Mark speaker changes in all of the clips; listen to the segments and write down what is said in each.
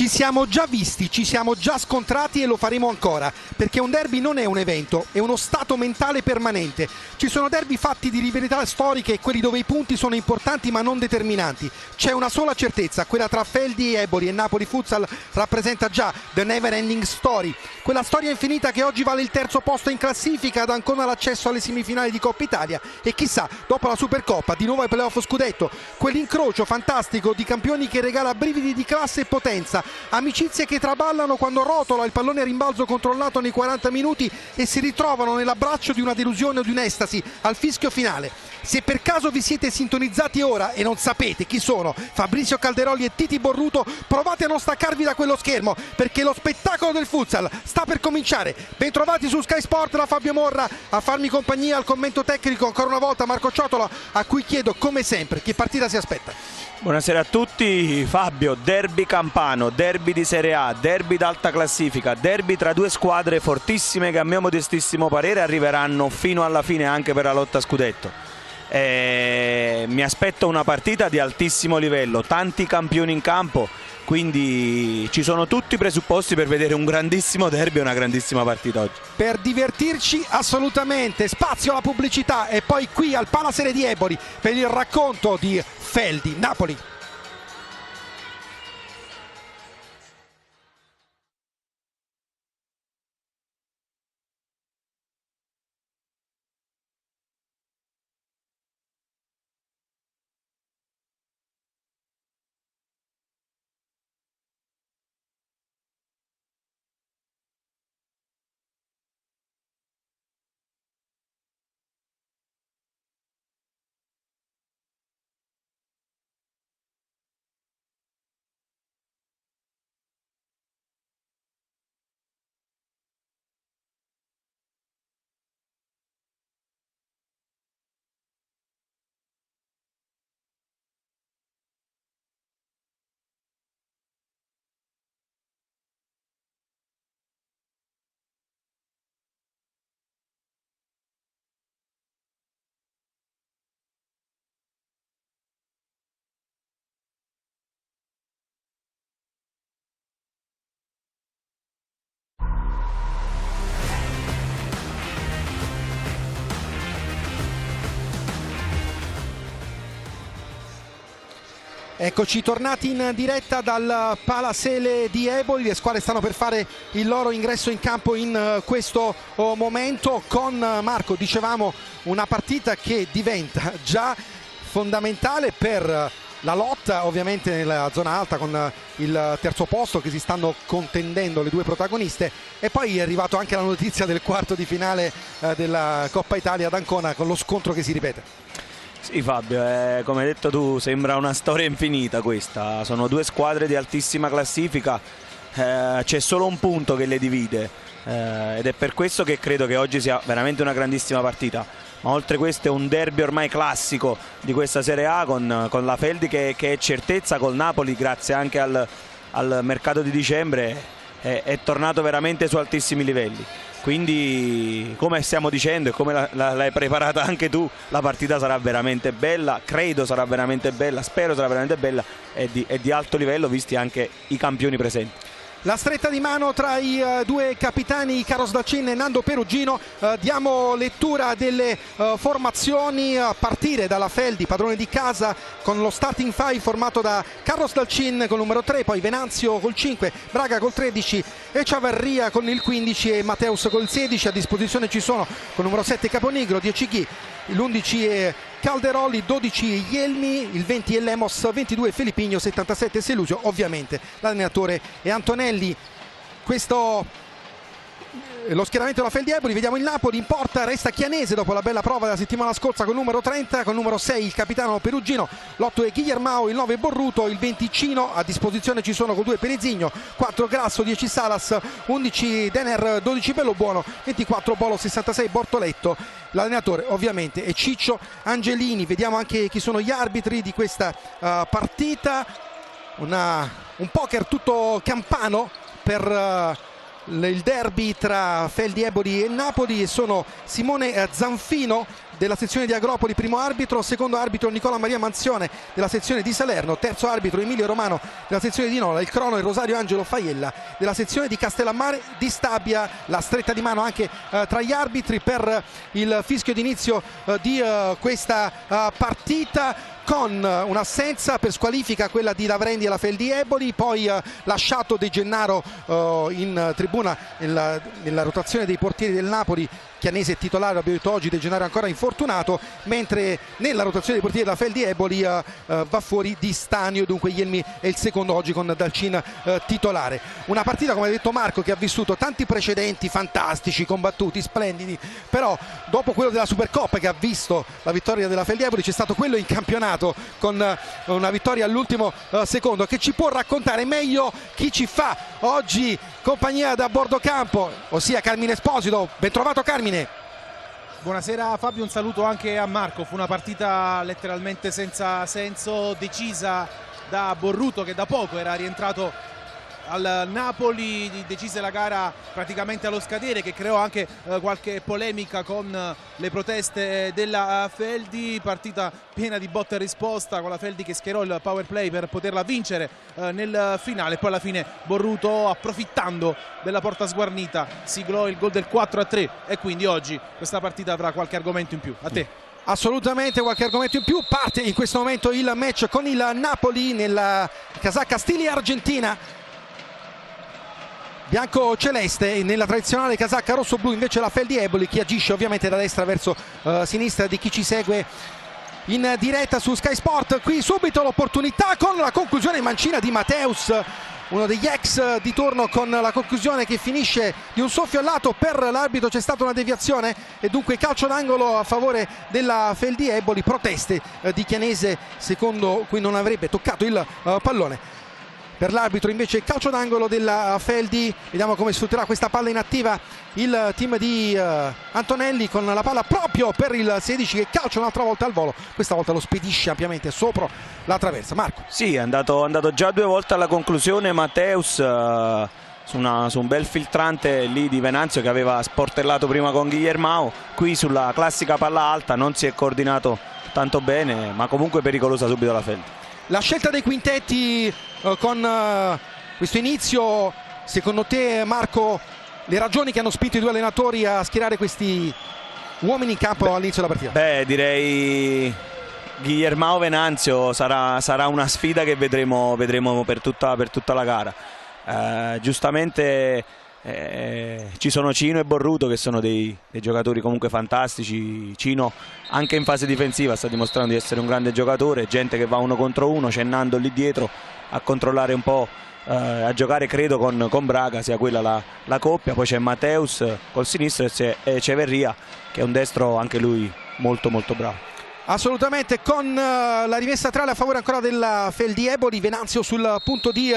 Speaker 1: Ci siamo già visti, ci siamo già scontrati e lo faremo ancora, perché un derby non è un evento, è uno stato mentale permanente. Ci sono derby fatti di rivalità storiche, quelli dove i punti sono importanti ma non determinanti. C'è una sola certezza, quella tra Feldi e Eboli, e Napoli Futsal rappresenta già the never ending story. Quella storia infinita che oggi vale il terzo posto in classifica, ad Ancona l'accesso alle semifinali di Coppa Italia e chissà, dopo la Supercoppa, di nuovo ai playoff scudetto. Quell'incrocio fantastico di campioni che regala brividi di classe e potenza. Amicizie che traballano quando rotola il pallone a rimbalzo controllato nei 40 minuti e si ritrovano nell'abbraccio di una delusione o di un'estasi al fischio finale. Se per caso vi siete sintonizzati ora e non sapete chi sono Fabrizio Calderoli e Titi Borruto, provate a non staccarvi da quello schermo, perché lo spettacolo del futsal sta per cominciare. Bentrovati su Sky Sport da Fabio Morra, a farmi compagnia al commento tecnico ancora una volta Marco Ciotola, a cui chiedo come sempre che partita si aspetta.
Speaker 2: Buonasera a tutti. Fabio, derby campano, derby di Serie A, derby d'alta classifica, derby tra due squadre fortissime che a mio modestissimo parere arriveranno fino alla fine anche per la lotta a scudetto. Mi aspetto una partita di altissimo livello, tanti campioni in campo, quindi ci sono tutti i presupposti per vedere un grandissimo derby e una grandissima partita oggi.
Speaker 1: Per divertirci assolutamente, spazio alla pubblicità e poi qui al Palasere di Eboli per il racconto di Feldi, Napoli. Eccoci tornati in diretta dal Palasele di Eboli, le squadre stanno per fare il loro ingresso in campo in questo momento. Con Marco dicevamo una partita che diventa già fondamentale per la lotta ovviamente nella zona alta con il terzo posto che si stanno contendendo le due protagoniste, e poi è arrivato anche la notizia del quarto di finale della Coppa Italia ad Ancona con lo scontro che si ripete.
Speaker 2: Sì Fabio, come hai detto tu, sembra una storia infinita questa, sono due squadre di altissima classifica, c'è solo un punto che le divide ed è per questo che credo che oggi sia veramente una grandissima partita, ma oltre questo è un derby ormai classico di questa Serie A con la Feldi che è certezza, col Napoli grazie anche al mercato di dicembre è tornato veramente su altissimi livelli. Quindi, come stiamo dicendo e come l'hai preparata anche tu, la partita sarà veramente bella, credo sarà veramente bella, spero sarà veramente bella e di alto livello visti anche i campioni presenti.
Speaker 1: La stretta di mano tra i due capitani Carlos Dalcin e Nando Perugino. Diamo lettura delle formazioni a partire dalla Feldi, padrone di casa, con lo starting five formato da Carlos Dalcin col numero 3, poi Venanzio col 5, Braga col 13 e Ciavarria con il 15 e Mateus col 16. A disposizione ci sono col numero 7 Caponigro, 10 Ghi, l'11 è Calderoli, 12 Ielmi, il 20 è Lemos, 22 Filippigno, 77 Selusio. Ovviamente l'allenatore è Antonelli. Questo è lo schieramento della Feldi Eboli. Vediamo il Napoli in porta, resta Chianese dopo la bella prova della settimana scorsa con numero 30, con numero 6 il capitano Perugino, l'8 è Guillermao, il 9 è Borruto, il 20 Cino. A disposizione ci sono con 2 Perezigno, 4 Grasso, 10 Salas, 11 Denner, 12 Bellobuono, 24 Bolo, 66 Bortoletto. L'allenatore ovviamente è Ciccio Angelini. Vediamo anche chi sono gli arbitri di questa partita. Un poker tutto campano per il derby tra Feldi Eboli e Napoli, e sono Simone Zanfino della sezione di Agropoli, primo arbitro, secondo arbitro Nicola Maria Manzione della sezione di Salerno, terzo arbitro Emilio Romano della sezione di Nola, il crono è Rosario Angelo Faiella della sezione di Castellammare di Stabia. La stretta di mano anche tra gli arbitri per il fischio d'inizio di questa partita, con un'assenza per squalifica, quella di Lavrendi alla Feldi Eboli, poi lasciato De Gennaro in tribuna nella rotazione dei portieri del Napoli. Chianese titolare, abbiamo detto oggi, De Gennaro ancora infortunato, mentre nella rotazione dei portieri della Feldi Eboli va fuori Di Stanio, dunque Ielmi è il secondo oggi con Dalcin titolare. Una partita, come ha detto Marco, che ha vissuto tanti precedenti fantastici, combattuti, splendidi, però dopo quello della Supercoppa che ha visto la vittoria della Feldi Eboli c'è stato quello in campionato con una vittoria all'ultimo secondo, che ci può raccontare meglio chi ci fa oggi compagnia da bordo campo, ossia Carmine Esposito. Ben trovato Carmine.
Speaker 3: Buonasera Fabio, un saluto anche a Marco. Fu una partita letteralmente senza senso, decisa da Borruto, che da poco era rientrato al Napoli, decise la gara praticamente allo scadere, che creò anche qualche polemica con le proteste della Feldi. Partita piena di botta e risposta, con la Feldi che schierò il power play per poterla vincere nel finale. Poi alla fine Borruto, approfittando della porta sguarnita, siglò il gol del 4-3 e quindi oggi questa partita avrà qualche argomento in più. A te.
Speaker 1: Assolutamente qualche argomento in più. Parte in questo momento il match con il Napoli nella casacca stile Argentina, bianco-celeste, nella tradizionale casacca rosso-blu invece la Feldi Eboli, che agisce ovviamente da destra verso sinistra di chi ci segue in diretta su Sky Sport. Qui subito l'opportunità con la conclusione mancina di Mateus, uno degli ex di turno, con la conclusione che finisce di un soffio al lato. Per l'arbitro c'è stata una deviazione e dunque calcio d'angolo a favore della Feldi Eboli. Proteste di Chianese, secondo cui non avrebbe toccato il pallone. Per l'arbitro invece calcio d'angolo della Feldi. Vediamo come sfrutterà questa palla inattiva il team di Antonelli, con la palla proprio per il 16 che calcia un'altra volta al volo. Questa volta lo spedisce ampiamente sopra la traversa. Marco.
Speaker 2: Sì, è andato già due volte alla conclusione Mateus su un bel filtrante lì di Venanzio, che aveva sportellato prima con Guillermao. Qui sulla classica palla alta non si è coordinato tanto bene, ma comunque pericolosa subito la Feldi.
Speaker 1: La scelta dei quintetti con questo inizio, secondo te Marco, le ragioni che hanno spinto i due allenatori a schierare questi uomini in campo all'inizio della partita?
Speaker 2: Beh, direi Guillermao Venanzio sarà una sfida che vedremo per tutta la gara. Giustamente ci sono Cino e Borruto, che sono dei giocatori comunque fantastici. Cino anche in fase difensiva sta dimostrando di essere un grande giocatore, gente che va uno contro uno, c'è Nando lì dietro a controllare un po', a giocare credo con Braga sia quella la coppia. Poi c'è Mateus col sinistro e Ceverria, che è un destro anche lui molto molto bravo.
Speaker 1: Assolutamente, con la rimessa trale a favore ancora della Feldi Eboli. Venanzio sul punto di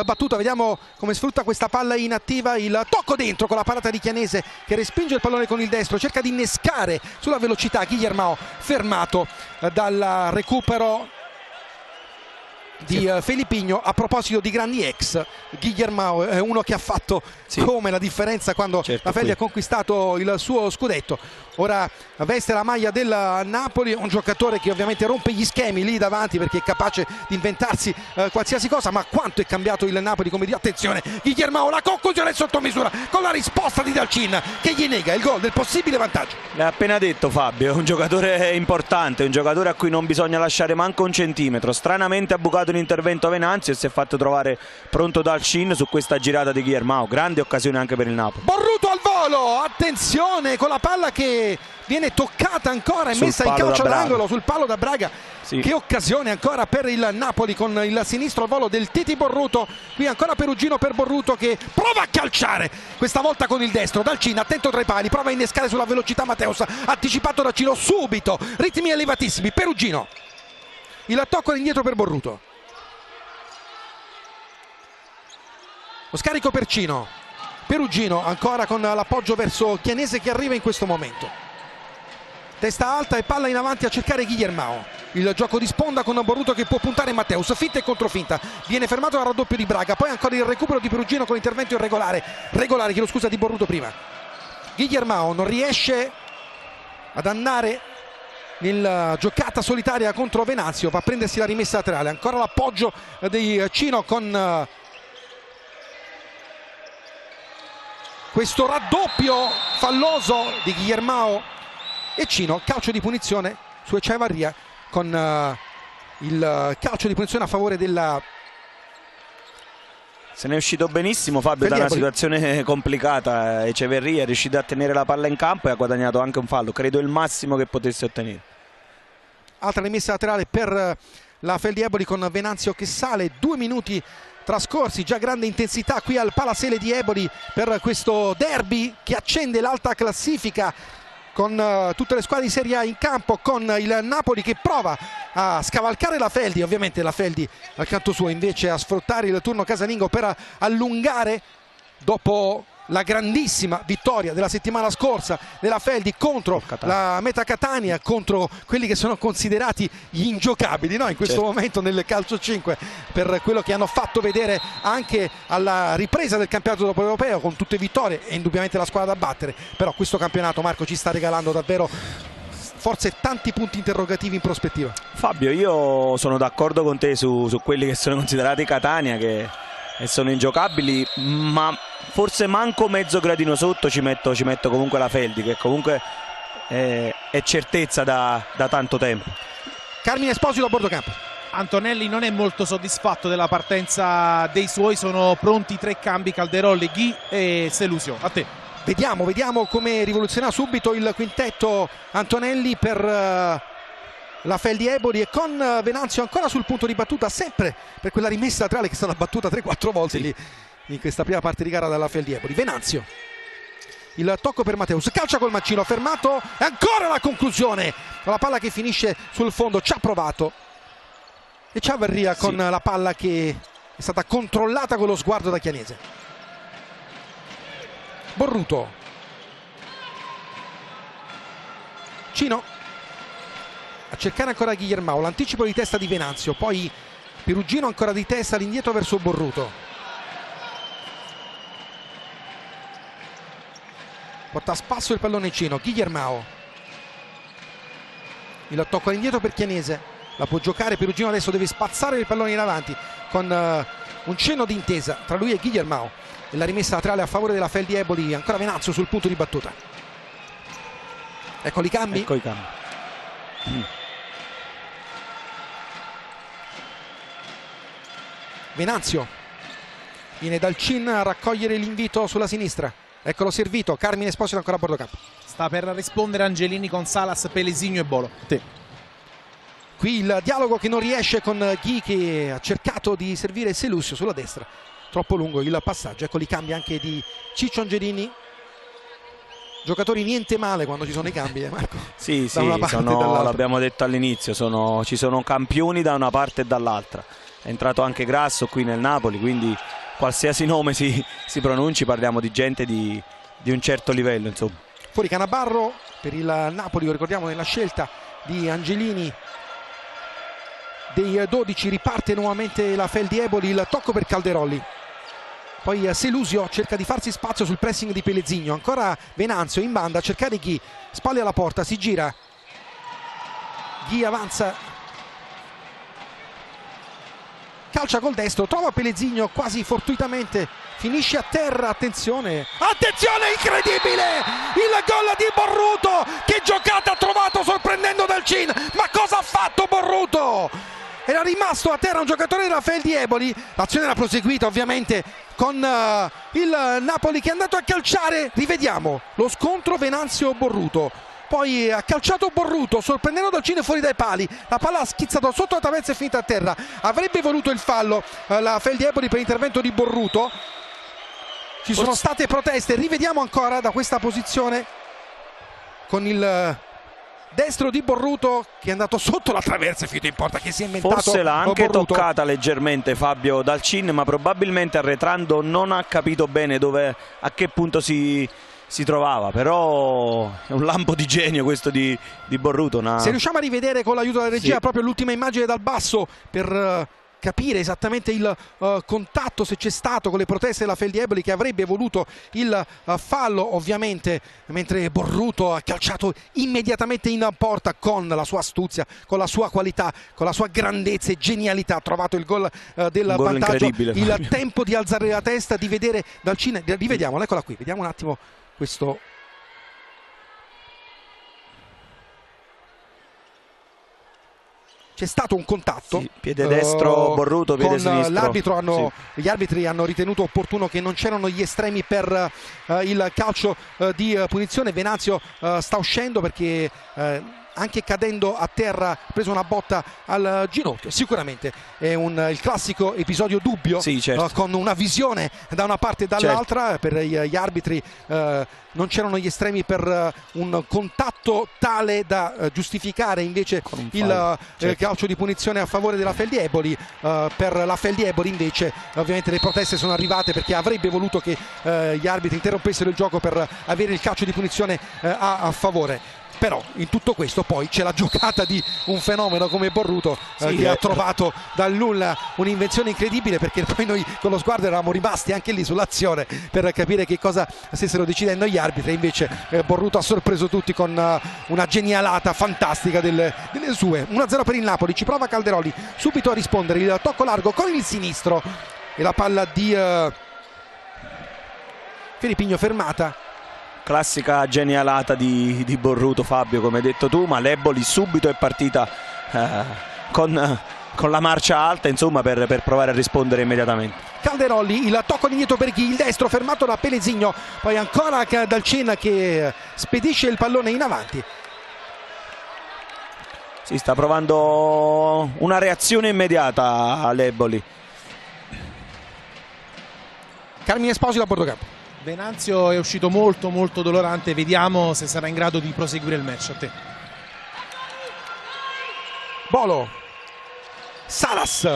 Speaker 1: battuta, vediamo come sfrutta questa palla inattiva, il tocco dentro con la parata di Chianese che respinge il pallone con il destro, cerca di innescare sulla velocità Guillermao, fermato dal recupero di Felipigno. A proposito di grandi ex, Guillermao è uno che ha fatto come la differenza quando la Feldi ha conquistato il suo scudetto. Ora veste la maglia del Napoli, un giocatore che ovviamente rompe gli schemi lì davanti, perché è capace di inventarsi qualsiasi cosa. Ma quanto è cambiato il Napoli, come dire, attenzione Guillermao, la conclusione sotto misura con la risposta di Dalcin che gli nega il gol del possibile vantaggio.
Speaker 2: L'ha appena detto Fabio, è un giocatore importante, un giocatore a cui non bisogna lasciare manco un centimetro. Stranamente ha bucato l'intervento Venanzio e si è fatto trovare pronto Dalcin su questa girata di Guillermao. Grande occasione anche per il Napoli.
Speaker 1: Borruto al volo, attenzione con la palla che viene toccata ancora e messa in calcio d'angolo sul palo da Braga. Sì. Che occasione ancora per il Napoli con il sinistro al volo del Titi Borruto. Qui ancora Perugino per Borruto, che prova a calciare questa volta con il destro. Dalcin attento tra i pali, prova a innescare sulla velocità Mateus, anticipato da Cino subito, ritmi elevatissimi. Perugino, il tocco all'indietro per Borruto, lo scarico per Cino. Perugino ancora con l'appoggio verso Chianese che arriva in questo momento. Testa alta e palla in avanti a cercare Guillermao. il gioco di sponda con Borruto che può puntare Matteus, finta e controfinta, viene fermato dal raddoppio di Braga, poi ancora il recupero di Perugino con l'intervento irregolare chiedo scusa, di Borruto prima. Guillermao non riesce ad andare nella giocata solitaria contro Venanzio, va a prendersi la rimessa laterale, ancora l'appoggio di Cino con questo raddoppio falloso di Guillermao e Cino, calcio di punizione su Echevarria con il calcio di punizione a favore della...
Speaker 2: Se ne è uscito benissimo Fabio da una situazione complicata. Echeverria è riuscito a tenere la palla in campo e ha guadagnato anche un fallo, credo il massimo che potesse ottenere.
Speaker 1: Altra rimessa laterale per la Feldieboli con Venanzio che sale, 2 minuti trascorsi, già grande intensità qui al Palasele di Eboli per questo derby che accende l'alta classifica con tutte le squadre di Serie A in campo, con il Napoli che prova a scavalcare la Feldi, ovviamente la Feldi al canto suo invece a sfruttare il turno casalingo per allungare, dopo la grandissima vittoria della settimana scorsa della Feldi contro la Meta Catania, contro quelli che sono considerati gli ingiocabili, no? In questo momento nel calcio 5, per quello che hanno fatto vedere anche alla ripresa del campionato dopo europeo con tutte vittorie e indubbiamente la squadra da battere. Però questo campionato, Marco, ci sta regalando davvero forse tanti punti interrogativi in prospettiva.
Speaker 2: Fabio, io sono d'accordo con te su quelli che sono considerati Catania che sono ingiocabili, ma forse manco mezzo gradino sotto ci metto comunque la Feldi, che comunque è certezza da tanto tempo.
Speaker 1: Carmine Esposito a bordo campo.
Speaker 3: Antonelli non è molto soddisfatto della partenza dei suoi, sono pronti 3 cambi: Calderolli, Ghi e Selusio. A te.
Speaker 1: Vediamo come rivoluzionerà subito il quintetto Antonelli per la Feldi Eboli, e con Venanzio ancora sul punto di battuta, sempre per quella rimessa laterale che è stata battuta 3-4 volte lì in questa prima parte di gara dalla Feldi Eboli. Venanzio, il tocco per Matteus, calcia col mancino, fermato e ancora la conclusione, la palla che finisce sul fondo, ci ha provato Echevarria con la palla che è stata controllata con lo sguardo da Chianese. Borruto, Cino a cercare ancora Guillermao, l'anticipo di testa di Venanzio, poi Perugino ancora di testa all'indietro verso Borruto, porta a spasso il pallone Cino, Guillermao, il tocco all'indietro per Chianese, la può giocare Perugino, adesso deve spazzare il pallone in avanti con un cenno d'intesa tra lui e Guillermao, e la rimessa laterale a favore della Feldi Eboli, ancora Venanzio sul punto di battuta. Ecco i cambi. Venanzio viene dal CIN a raccogliere l'invito sulla sinistra, eccolo servito, Carmine Esposito ancora a bordo campo.
Speaker 3: Sta per rispondere Angelini con Salas, Pelesigno e Bolo.
Speaker 1: Qui il dialogo che non riesce con Ghi, che ha cercato di servire Selusio sulla destra, troppo lungo il passaggio. Ecco i cambi anche di Ciccio Angelini, giocatori niente male quando ci sono i cambi, Marco.
Speaker 2: Sì, l'abbiamo detto all'inizio, ci sono campioni da una parte e dall'altra. È entrato anche Grasso qui nel Napoli, quindi qualsiasi nome si pronunci parliamo di gente di un certo livello, insomma.
Speaker 1: Fuori Canabarro per il Napoli, lo ricordiamo nella scelta di Angelini. Dei 12 riparte nuovamente la Feldi Eboli, il tocco per Calderolli, poi Selusio cerca di farsi spazio sul pressing di Pelesigno, ancora Venanzio in banda a cercare Ghi, spalle alla porta, si gira, Ghi avanza, calcia col destro, trova Pelesigno quasi fortuitamente, finisce a terra, attenzione incredibile, il gol di Borruto, che giocata ha trovato sorprendendo Del Cin, ma cosa ha fatto Borruto? Era rimasto a terra un giocatore della Feldi Eboli, l'azione era proseguita ovviamente con il Napoli che è andato a calciare, rivediamo lo scontro Venanzio-Borruto, poi ha calciato Borruto sorprendendo Del Cin fuori dai pali, la palla ha schizzato sotto la traversa e finita a terra, avrebbe voluto il fallo la Feldi Eboli per intervento di Borruto, ci sono state proteste, rivediamo ancora da questa posizione con il destro di Borruto che è andato sotto la traversa e finito in porta, che si è inventato.
Speaker 2: Forse l'ha anche
Speaker 1: Borruto.
Speaker 2: Toccata leggermente Fabio Del Cin, ma probabilmente arretrando non ha capito bene a che punto si si trovava, però è un lampo di genio questo di Borruto.
Speaker 1: Se riusciamo a rivedere con l'aiuto della regia proprio l'ultima immagine dal basso per capire esattamente il contatto, se c'è stato, con le proteste della Feldieboli, che avrebbe voluto il fallo ovviamente, mentre Borruto ha calciato immediatamente in porta con la sua astuzia, con la sua qualità, con la sua grandezza e genialità. Ha trovato il gol del vantaggio, il tempo di alzare la testa, di vedere dal cinema. Rivediamola, eccola qui, vediamo un attimo questo. C'è stato un contatto,
Speaker 2: sì, piede destro Borruto, piede sinistro.
Speaker 1: L'arbitro gli arbitri hanno ritenuto opportuno che non c'erano gli estremi per il calcio di punizione. Venanzio sta uscendo perché anche cadendo a terra ha preso una botta al ginocchio. Sicuramente è il classico episodio dubbio,
Speaker 2: sì, certo,
Speaker 1: con una visione da una parte e dall'altra. Certo. Per gli arbitri non c'erano gli estremi per un contatto tale da giustificare invece il calcio di punizione a favore della Feldieboli. Per la Feldieboli invece ovviamente le proteste sono arrivate, perché avrebbe voluto che gli arbitri interrompessero il gioco per avere il calcio di punizione a favore. Però in tutto questo poi c'è la giocata di un fenomeno come Borruto, che ha trovato dal nulla un'invenzione incredibile, perché poi noi con lo sguardo eravamo rimasti anche lì sull'azione per capire che cosa stessero decidendo gli arbitri. Invece Borruto ha sorpreso tutti con una genialata fantastica delle sue. 1-0 per il Napoli, ci prova Calderoli subito a rispondere, il tocco largo con il sinistro e la palla di Felipigno fermata.
Speaker 2: Classica genialata di Borruto, Fabio, come hai detto tu, ma l'Eboli subito è partita con la marcia alta, insomma, per provare a rispondere immediatamente.
Speaker 1: Calderoli, il tocco indietro per Ghi, il destro fermato da Pellesigno, poi ancora dal Cena che spedisce il pallone in avanti.
Speaker 2: Si sta provando una reazione immediata all'Eboli.
Speaker 1: Carmine Esposito a bordo campo.
Speaker 3: Venanzio è uscito molto dolorante, vediamo se sarà in grado di proseguire il match. A te.
Speaker 1: Bolo, Salas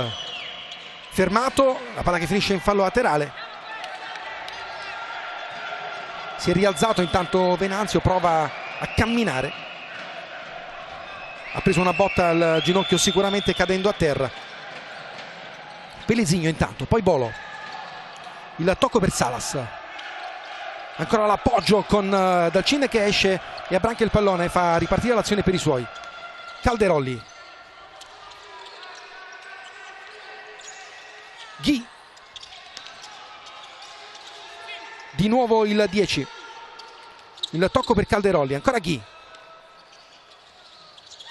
Speaker 1: fermato, la palla che finisce in fallo laterale. Si è rialzato intanto Venanzio, prova a camminare, ha preso una botta al ginocchio sicuramente cadendo a terra. Pellesigno intanto, poi Bolo, il tocco per Salas, ancora l'appoggio con Dalcin che esce e abbranca il pallone, fa ripartire l'azione per i suoi. Calderoli, Ghi, di nuovo il 10, il tocco per Calderoli, ancora Ghi,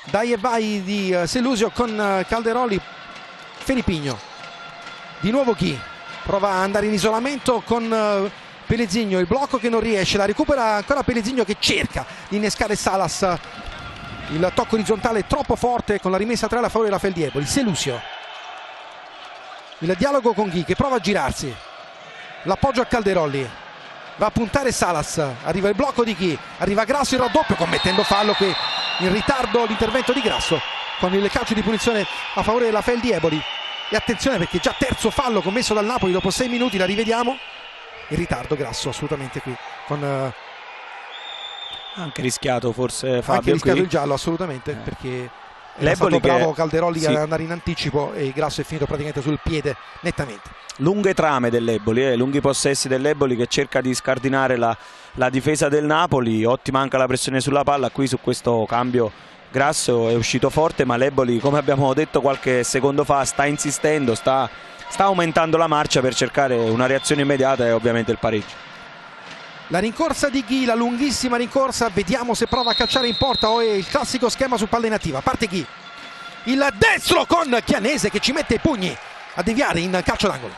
Speaker 1: dai e vai di Selusio con Calderoli. Felipigno, di nuovo Ghi, prova ad andare in isolamento con Pellesigno, il blocco che non riesce, la recupera ancora Pellesigno che cerca di innescare Salas, il tocco orizzontale troppo forte con la rimessa laterale a favore della Feldieboli. Selusio, il dialogo con Ghi che prova a girarsi, l'appoggio a Calderoli, va a puntare Salas, arriva il blocco di Ghi, arriva Grasso, il raddoppio, commettendo fallo qui in ritardo l'intervento di Grasso con il calcio di punizione a favore della Feldieboli. E attenzione, perché già terzo fallo commesso dal Napoli dopo 6 minuti, la rivediamo. In ritardo Grasso assolutamente qui, con
Speaker 2: anche rischiato forse Fabio,
Speaker 1: anche rischiato
Speaker 2: qui
Speaker 1: il giallo assolutamente, perché è stato bravo Calderoli ad andare in anticipo e Grasso è finito praticamente sul piede nettamente.
Speaker 2: Lunghe trame dell'Eboli, lunghi possessi dell'Eboli che cerca di scardinare la difesa del Napoli. Ottima anche la pressione sulla palla. Qui su questo cambio Grasso è uscito forte, ma l'Eboli, come abbiamo detto qualche secondo fa, sta insistendo, sta aumentando la marcia per cercare una reazione immediata e ovviamente il pareggio.
Speaker 1: La rincorsa di Ghi, la lunghissima rincorsa, vediamo se prova a calciare in porta o è il classico schema su palla inattiva. Parte Ghi, il destro con Chianese che ci mette i pugni a deviare in calcio d'angolo.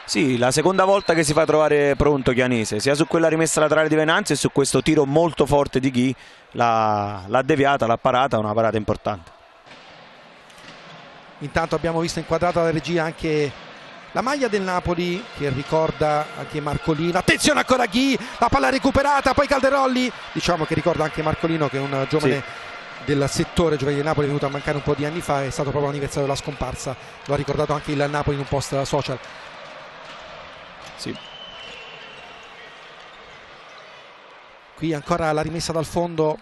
Speaker 2: Sì, la seconda volta che si fa trovare pronto Chianese, sia su quella rimessa laterale di Venanzio e su questo tiro molto forte di Ghi, l'ha deviata, l'ha parata, una parata importante. Intanto
Speaker 1: abbiamo visto inquadrata dalla regia anche la maglia del Napoli che ricorda anche Marcolino. Attenzione ancora Ghi, la palla recuperata, poi Calderoli, diciamo che ricorda anche Marcolino, che è un giovane del settore giovanile del Napoli, è venuto a mancare un po' di anni fa, è stato proprio l'anniversario della scomparsa, lo ha ricordato anche il Napoli in un post social.
Speaker 2: Sì.
Speaker 1: Qui ancora la rimessa dal fondo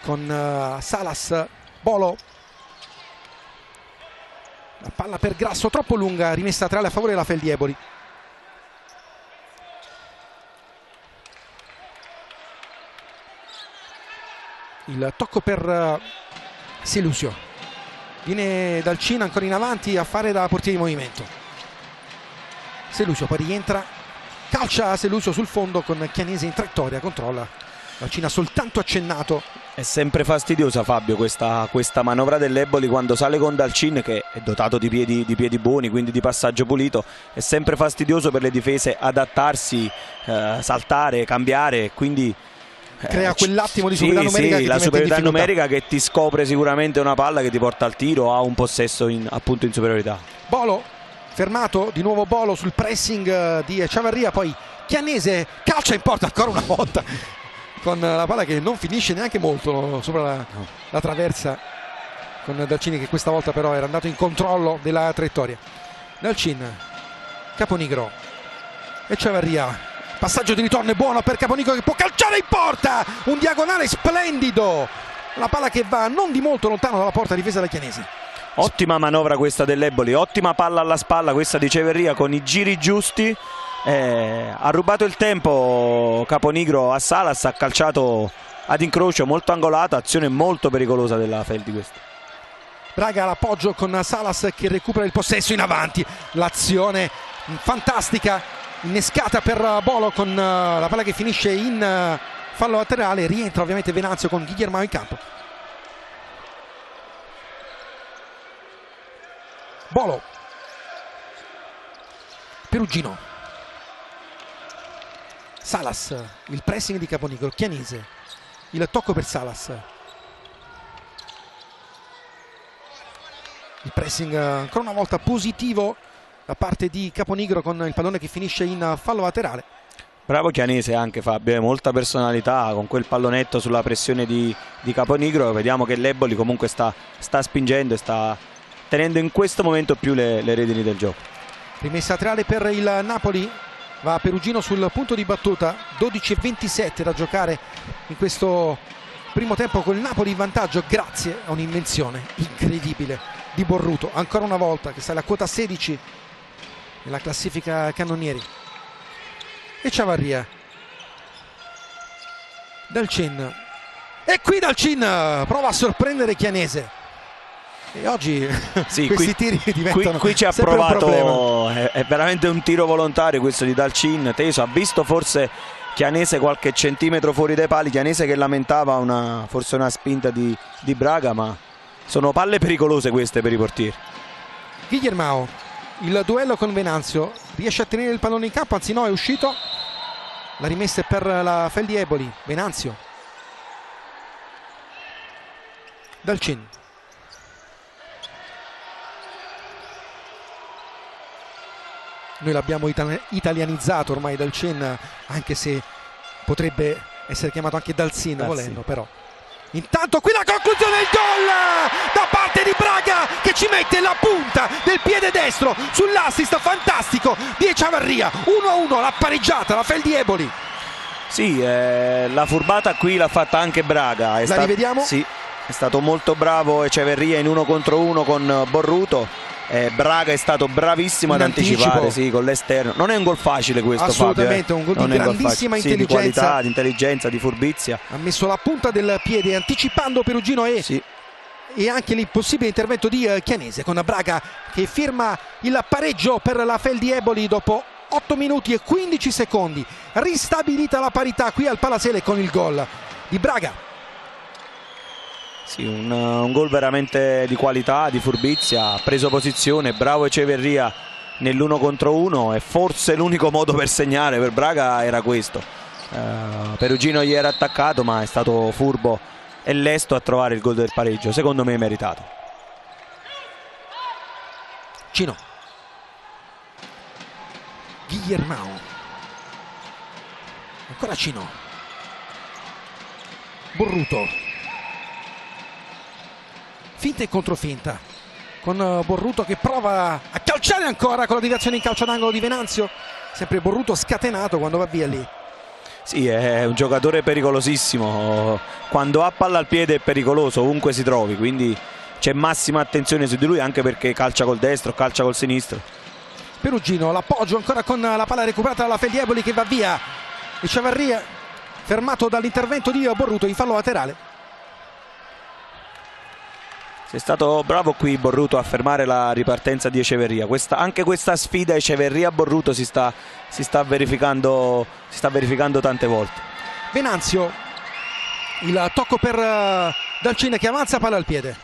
Speaker 1: con Salas. Bolo, la palla per Grasso troppo lunga, rimessa laterale a favore della Feldieboli. Il tocco per Selusio, viene Dalcin ancora in avanti a fare da portiere di movimento. Selusio poi rientra, calcia Selusio sul fondo con Chianese in traiettoria, controlla. Dalcin ha soltanto accennato.
Speaker 2: È sempre fastidiosa, Fabio, questa manovra dell'Eboli quando sale con Dalcin, che è dotato di piedi buoni, quindi di passaggio pulito. È sempre fastidioso per le difese adattarsi, saltare, cambiare, quindi
Speaker 1: crea quell'attimo di superiorità numerica,
Speaker 2: sì,
Speaker 1: che
Speaker 2: la
Speaker 1: ti
Speaker 2: superiorità
Speaker 1: mette in
Speaker 2: numerica che ti scopre sicuramente una palla che ti porta al tiro, a un possesso appunto in superiorità.
Speaker 1: Bolo fermato, di nuovo Bolo sul pressing di Chavarria, poi Chianese calcia in porta ancora una volta con la palla che non finisce neanche molto sopra la traversa, con Dalcin che questa volta però era andato in controllo della traiettoria. Dalcin, Caponigro e Chavarria. Passaggio di ritorno è buono per Caponigro che può calciare in porta, un diagonale splendido, la palla che va non di molto lontano dalla porta difesa da Chianese.
Speaker 2: Ottima manovra questa dell'Eboli, ottima palla alla spalla questa di Chavarria con i giri giusti. Ha rubato il tempo Caponigro a Salas, ha calciato ad incrocio molto angolato, azione molto pericolosa della Feldi questa.
Speaker 1: Braga all'appoggio con Salas che recupera il possesso in avanti, l'azione fantastica innescata per Bolo con la palla che finisce in fallo laterale. Rientra ovviamente Venanzio con Guillermo in campo. Bolo, Perugino, Salas, il pressing di Caponigro, Chianese, il tocco per Salas, il pressing ancora una volta positivo da parte di Caponigro con il pallone che finisce in fallo laterale.
Speaker 2: Bravo Chianese anche, Fabio, molta personalità con quel pallonetto sulla pressione di Caponigro. Vediamo che l'Eboli comunque sta spingendo e sta tenendo in questo momento più le redini del gioco.
Speaker 1: Rimessa laterale per il Napoli, va Perugino sul punto di battuta, 12:27 da giocare in questo primo tempo con il Napoli in vantaggio grazie a un'invenzione incredibile di Borruto, ancora una volta, che sale a quota 16 nella classifica cannonieri. E Chavarria, Dalcin, e qui Dalcin prova a sorprendere Chianese. E oggi
Speaker 2: sì,
Speaker 1: questi tiri diventano
Speaker 2: qui ci ha
Speaker 1: sempre
Speaker 2: provato, è veramente un tiro volontario questo di Dalcin, teso, ha visto forse Chianese qualche centimetro fuori dai pali, Chianese che lamentava forse una spinta di Braga, ma sono palle pericolose queste per i portieri.
Speaker 1: Guillermo, il duello con Venanzio, riesce a tenere il pallone in campo, anzi no, è uscito. La rimessa è per la Feldieboli. Venanzio, Dalcin, noi l'abbiamo italianizzato ormai Dalcin, anche se potrebbe essere chiamato anche Dalcin volendo, però. Intanto qui la conclusione del gol da parte di Braga, che ci mette la punta del piede destro sull'assist fantastico di Chavarria. 1-1, l'ha pareggiata la Feldieboli.
Speaker 2: Sì, la furbata qui l'ha fatta anche Braga.
Speaker 1: La rivediamo?
Speaker 2: Sì, è stato molto bravo Chavarria in 1 contro 1 con Borruto. Braga è stato bravissimo ad anticipare, sì, con l'esterno. Non è un gol facile questo,
Speaker 1: assolutamente,
Speaker 2: Fabio,
Speaker 1: un gol di grandissima intelligenza,
Speaker 2: di qualità, di intelligenza, di furbizia.
Speaker 1: Ha messo la punta del piede anticipando Perugino e anche l'impossibile intervento di Chianese, con Braga che firma il pareggio per la Feldieboli dopo 8 minuti e 15 secondi. Ristabilita la parità qui al Palasele con il gol di Braga.
Speaker 2: Sì, un gol veramente di qualità, di furbizia, ha preso posizione, bravo Chavarria nell'1 contro 1 e forse l'unico modo per segnare per Braga era questo. Perugino gli era attaccato, ma è stato furbo e lesto a trovare il gol del pareggio, secondo me meritato.
Speaker 1: Cino, Guillermo, ancora Cino, Borruto, finta e controfinta con Borruto che prova a calciare ancora con la deviazione in calcio d'angolo di Venanzio, sempre Borruto scatenato quando va via lì.
Speaker 2: Sì, è un giocatore pericolosissimo, quando ha palla al piede è pericoloso ovunque si trovi, quindi c'è massima attenzione su di lui, anche perché calcia col destro, calcia col sinistro.
Speaker 1: Perugino, l'appoggio ancora con la palla recuperata dalla Feldieboli che va via. Echeverria fermato dall'intervento di Borruto in fallo laterale.
Speaker 2: È stato bravo qui Borruto a fermare la ripartenza di Echeverria. Anche questa sfida Echeverria-Borruto si sta verificando tante volte.
Speaker 1: Venanzio, il tocco per Dalcin che avanza, palla al piede,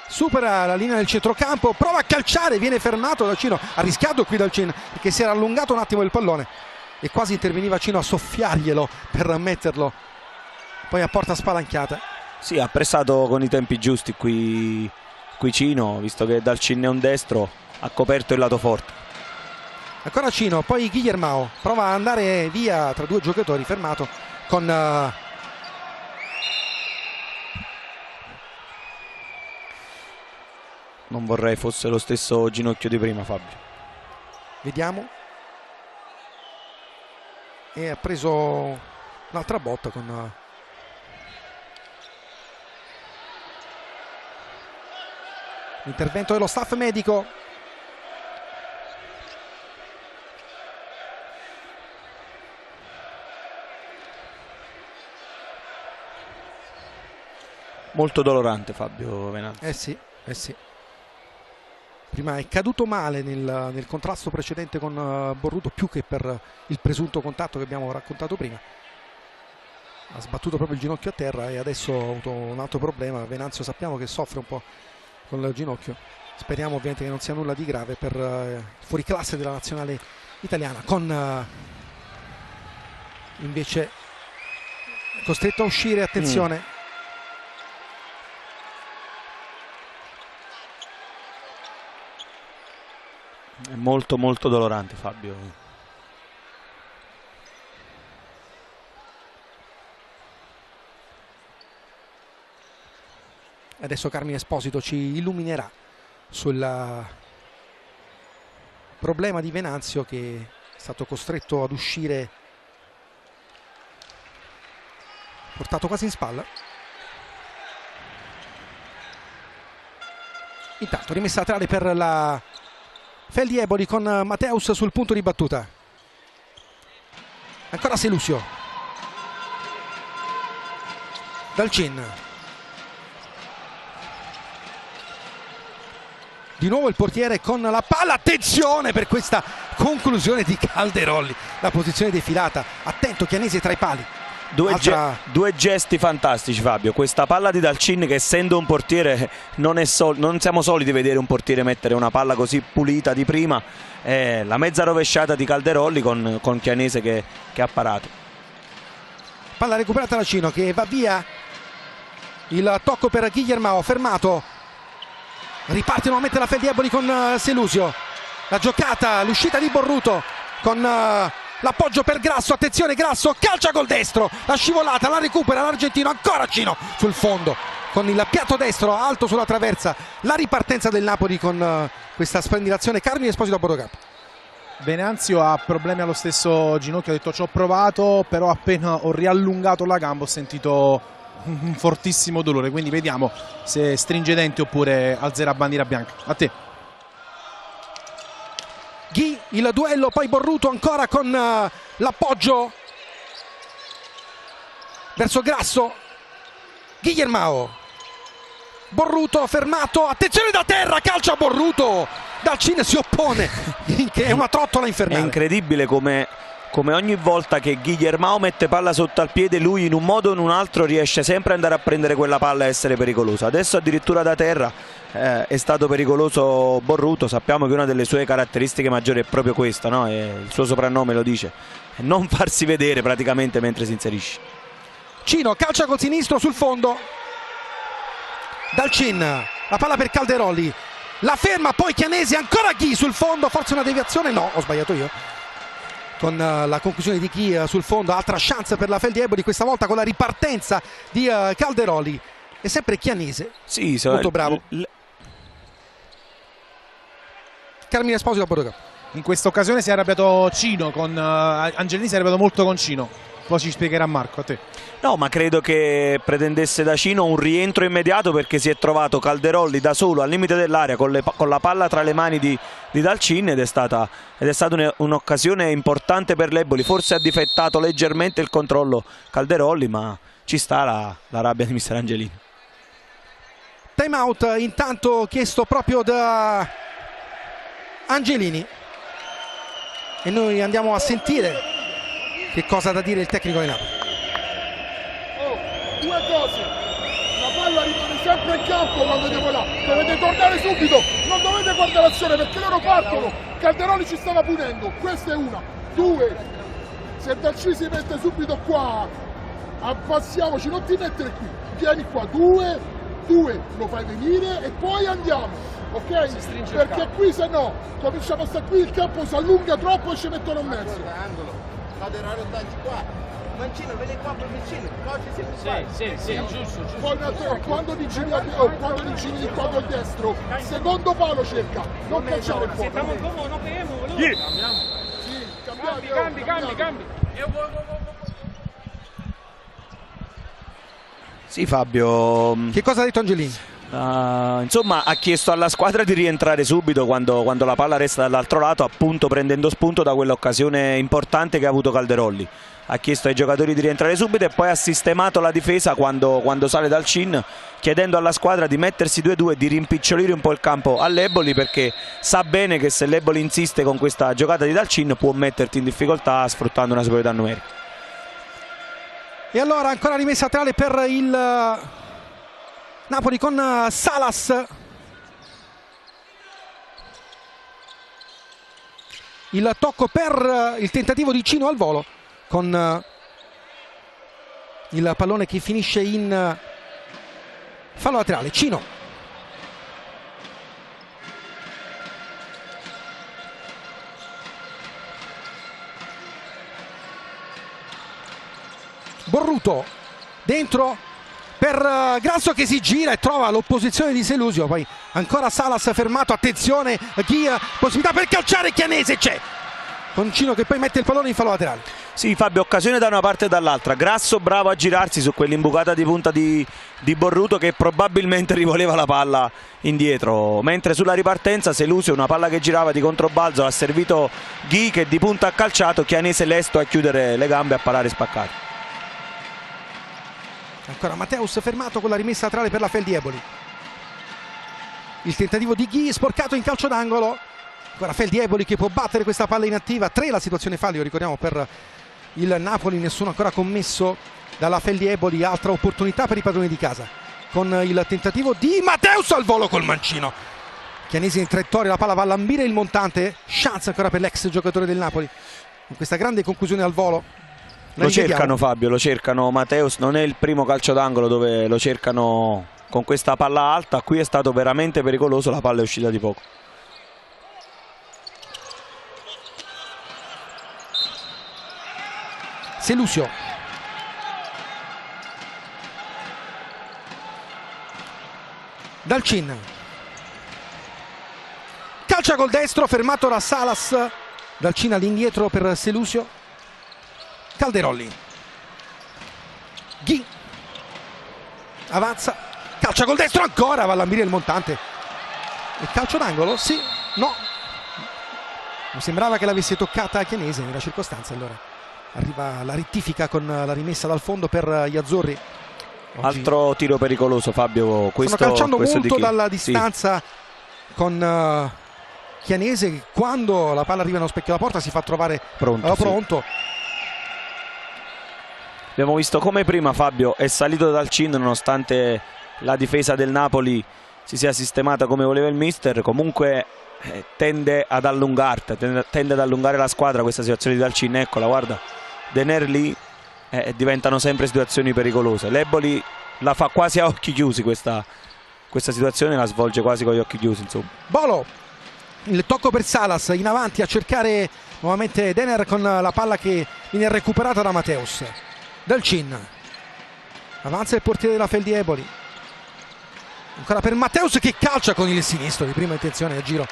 Speaker 1: supera la linea del centrocampo, prova a calciare, viene fermato da Cino. Ha rischiato qui Dalcin perché si era allungato un attimo il pallone e quasi interveniva Cino a soffiarglielo per metterlo poi a porta spalanchiata.
Speaker 2: Sì, ha pressato con i tempi giusti qui Cino, visto che Dalcin è un destro, ha coperto il lato forte.
Speaker 1: Ancora Cino, poi Guillermao prova ad andare via tra due giocatori, fermato con non
Speaker 2: vorrei fosse lo stesso ginocchio di prima, Fabio.
Speaker 1: Vediamo. E ha preso un'altra botta con l'intervento dello staff medico.
Speaker 2: Molto dolorante Fabio Venanzio.
Speaker 1: Eh sì. Prima è caduto male nel contrasto precedente con Borruto, più che per il presunto contatto che abbiamo raccontato prima. Ha sbattuto proprio il ginocchio a terra e adesso ha avuto un altro problema. Venanzio sappiamo che soffre un po' con il ginocchio, speriamo ovviamente che non sia nulla di grave per il fuoriclasse della nazionale italiana, con invece costretto a uscire, attenzione.
Speaker 2: È molto molto dolorante Fabio.
Speaker 1: Adesso Carmine Esposito ci illuminerà sul problema di Venanzio, che è stato costretto ad uscire, portato quasi in spalla. Intanto rimessa laterale per la Feldieboli con Matteus sul punto di battuta. Ancora Selusio. Dalcin. Di nuovo il portiere con la palla, attenzione per questa conclusione di Calderolli, la posizione defilata, attento Chianesi tra i pali.
Speaker 2: Due gesti fantastici Fabio, questa palla di Dalcin che essendo un portiere non siamo soliti vedere un portiere mettere una palla così pulita di prima, la mezza rovesciata di Calderolli con Chianese che ha parato.
Speaker 1: Palla recuperata da Cino che va via, il tocco per Guillermao, fermato. Riparte nuovamente la Feldieboli con Selusio, la giocata, l'uscita di Borruto con l'appoggio per Grasso, attenzione Grasso, calcia col destro, la scivolata, la recupera l'argentino, ancora Cino sul fondo con il piatto destro alto sulla traversa, la ripartenza del Napoli con questa splendida azione. Carmine Esposito a Borocap.
Speaker 3: Venanzio ha problemi allo stesso ginocchio, ha detto ci ho provato, però appena ho riallungato la gamba ho sentito un fortissimo dolore, quindi vediamo se stringe i denti oppure alzerà bandiera bianca. A te.
Speaker 1: Ghi, il duello, poi Borruto ancora con l'appoggio verso Grasso. Guillermao. Borruto fermato, attenzione da terra, calcia Borruto. Dalcin si oppone, che è una trottola infernale.
Speaker 2: È incredibile come ogni volta che Guillermao mette palla sotto al piede, lui in un modo o in un altro riesce sempre ad andare a prendere quella palla e essere pericoloso. Adesso addirittura da terra è stato pericoloso Borruto. Sappiamo che una delle sue caratteristiche maggiori è proprio questa, no? Il suo soprannome lo dice, non farsi vedere praticamente mentre si inserisce.
Speaker 1: Cino calcia col sinistro sul fondo. Dalcin, la palla per Calderolli, la ferma, poi Chianesi, ancora Ghi sul fondo, forse una deviazione, no, ho sbagliato io. Con la conclusione di Ghi sul fondo, altra chance per la Feldieboli, questa volta con la ripartenza di Calderolli. E sempre Chianese,
Speaker 2: sì,
Speaker 1: molto bravo. Carmine Esposito a Borocap.
Speaker 3: In questa occasione si è arrabbiato Cino, Angelini si è arrabbiato molto con Cino. poi ci spiegherà Marco. A te.
Speaker 2: No, ma credo che pretendesse Dacino un rientro immediato, perché si è trovato Calderolli da solo al limite dell'area con la palla tra le mani di Dalcin, ed è stata un'occasione importante per l'Eboli. Forse ha difettato leggermente il controllo Calderolli, ma ci sta la rabbia di mister Angelini.
Speaker 1: Time out intanto chiesto proprio da Angelini, e noi andiamo a sentire che cosa ha da dire il tecnico di Napoli.
Speaker 4: Due cose: la palla rimane sempre in campo quando andiamo là, dovete tornare subito, non dovete guardare l'azione perché loro partono. Calderoli ci stava punendo, questa è una. Due, se Dalcin si mette subito qua, abbassiamoci, non ti mettere qui, vieni qua. Due, lo fai venire e poi andiamo, ok? Perché qui se no cominciamo a stare qui, il campo si allunga troppo e ci mettono in mezzo.
Speaker 5: Laterale dagli qua. Mancino, vieni qua per vicino. Sì, giusto.
Speaker 4: Poi quando digiri di qua col destro, secondo palo cerca, non calciare il fuoco. Cambi.
Speaker 2: Sì, Fabio.
Speaker 1: Che cosa ha detto Angelini?
Speaker 2: Insomma, ha chiesto alla squadra di rientrare subito quando la palla resta dall'altro lato, appunto prendendo spunto da quell'occasione importante che ha avuto Calderolli. Ha chiesto ai giocatori di rientrare subito e poi ha sistemato la difesa quando sale Dalcin, chiedendo alla squadra di mettersi 2-2 e di rimpicciolire un po' il campo all'Eboli, perché sa bene che se l'Eboli insiste con questa giocata di Dalcin può metterti in difficoltà sfruttando una superiorità numerica.
Speaker 1: E allora ancora rimessa laterale per il Napoli con Salas. Il tocco per il tentativo di Cino al volo, con il pallone che finisce in fallo laterale. Cino. Borruto dentro per Grasso che si gira e trova l'opposizione di Selusio. Poi ancora Salas fermato, attenzione, possibilità per calciare, Chianese c'è, con Cino che poi mette il pallone in fallo laterale.
Speaker 2: Sì, Fabio, occasione da una parte e dall'altra. Grasso bravo a girarsi su quell'imbucata di punta di Borruto, che probabilmente rivoleva la palla indietro, mentre sulla ripartenza Selusio, una palla che girava di controbalzo, ha servito Ghi che di punta ha calciato, Chianese lesto a chiudere le gambe, a parare spaccato.
Speaker 1: Ancora Mateus fermato con la rimessa laterale per la Feldieboli. Il tentativo di Ghi sporcato in calcio d'angolo. Ancora Feldieboli che può battere questa palla inattiva. 3 la situazione fallo, ricordiamo, per il Napoli, nessuno ancora commesso dalla Feldieboli. Altra opportunità per i padroni di casa, con il tentativo di Mateus al volo col mancino. Chianese in traiettoria, la palla va a lambire il montante. Chance ancora per l'ex giocatore del Napoli con questa grande conclusione al volo.
Speaker 2: Lo cercano, Fabio, lo cercano. Mateus non è il primo calcio d'angolo dove lo cercano con questa palla alta. Qui è stato veramente pericoloso, la palla è uscita di poco.
Speaker 1: Selusio. Dalcin. Calcia col destro, fermato da Salas. Dalcin all'indietro per Selusio. Calderolli. Ghi. Avanza. Calcia col destro ancora, va a lambire il montante. E calcio d'angolo? Sì. No. Mi sembrava che l'avesse toccata Chianese nella circostanza, allora arriva la rettifica con la rimessa dal fondo per gli azzurri. Oggi
Speaker 2: altro tiro pericoloso, Fabio.
Speaker 1: Stanno calciando molto dalla distanza, sì, con Chianese, quando la palla arriva nello specchio della porta si fa trovare pronto.
Speaker 2: Sì. Abbiamo visto come prima, Fabio, è salito Dalcin nonostante la difesa del Napoli si sia sistemata come voleva il mister. Comunque tende ad allungare la squadra questa situazione di Dalcin. Eccola, guarda, Dener lì, diventano sempre situazioni pericolose. L'Eboli la fa quasi a occhi chiusi questa situazione, la svolge quasi con gli occhi chiusi, insomma.
Speaker 1: Bolo, il tocco per Salas, in avanti a cercare nuovamente Dener con la palla che viene recuperata da Mateus. Dalcin, avanza il portiere della Feldieboli, ancora per Mateus che calcia con il sinistro di prima intenzione a giro.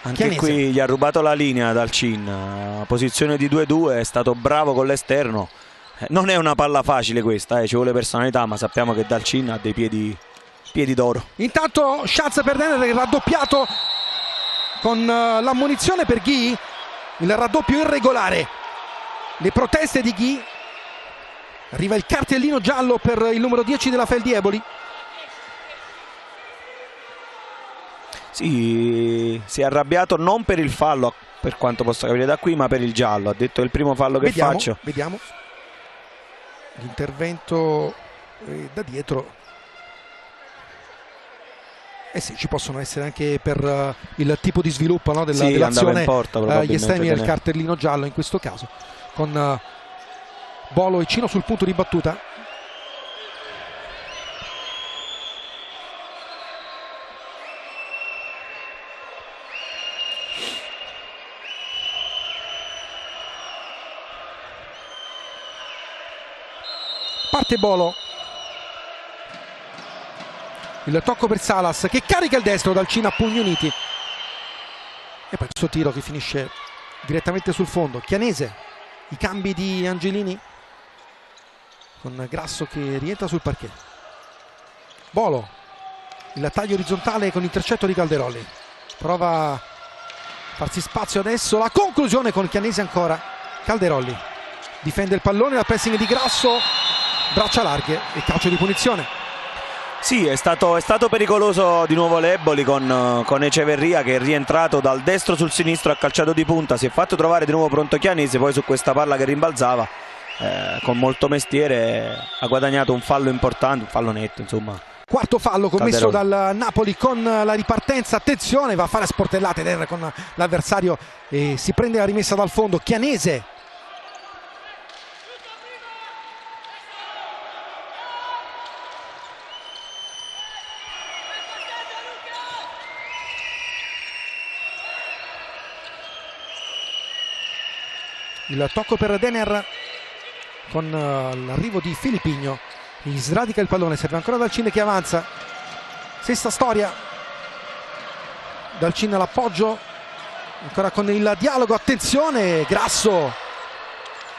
Speaker 2: Anche
Speaker 1: Chianese.
Speaker 2: Qui gli ha rubato la linea Dalcin, posizione di 2-2, è stato bravo con l'esterno, Non è una palla facile questa, ci vuole personalità, ma sappiamo che Dalcin ha dei piedi d'oro.
Speaker 1: Intanto chance per Denner, raddoppiato con l'ammonizione per Ghi, il raddoppio irregolare. Le proteste di Ghi. Arriva il cartellino giallo per il numero 10 della Feldi Eboli.
Speaker 2: Sì, si è arrabbiato non per il fallo, per quanto possa capire da qui, ma per il giallo. Ha detto: è il primo fallo che faccio.
Speaker 1: Vediamo l'intervento da dietro. Sì, ci possono essere anche per il tipo di sviluppo, no, dell'azione gli estremi del cartellino giallo in questo caso, con Bolo e Cino sul punto di battuta. Parte Bolo, il tocco per Salas che carica il destro, Dalcin a pugni uniti e poi questo tiro che finisce direttamente sul fondo. Chianese, i cambi di Angelini con Grasso che rientra sul parquet. Bolo, il taglio orizzontale con intercetto di Calderoli, prova a farsi spazio adesso, la conclusione con Chianese ancora. Calderoli difende il pallone, la pressing di Grasso, braccia larghe e calcio di punizione.
Speaker 2: Sì, è stato pericoloso di nuovo l'Eboli con Eceverria, che è rientrato dal destro sul sinistro, ha calciato di punta, si è fatto trovare di nuovo pronto Chianese, poi su questa palla che rimbalzava con molto mestiere ha guadagnato un fallo importante, un fallo netto, insomma.
Speaker 1: Quarto fallo commesso dal Napoli con la ripartenza. Attenzione, va a fare sportellate Denner con l'avversario e si prende la rimessa dal fondo. Chianese, il tocco per Denner con l'arrivo di Filippigno, gli sradica il pallone, serve ancora Dalcin che avanza. Stessa storia, Dalcin all'appoggio, ancora con il dialogo. Attenzione, Grasso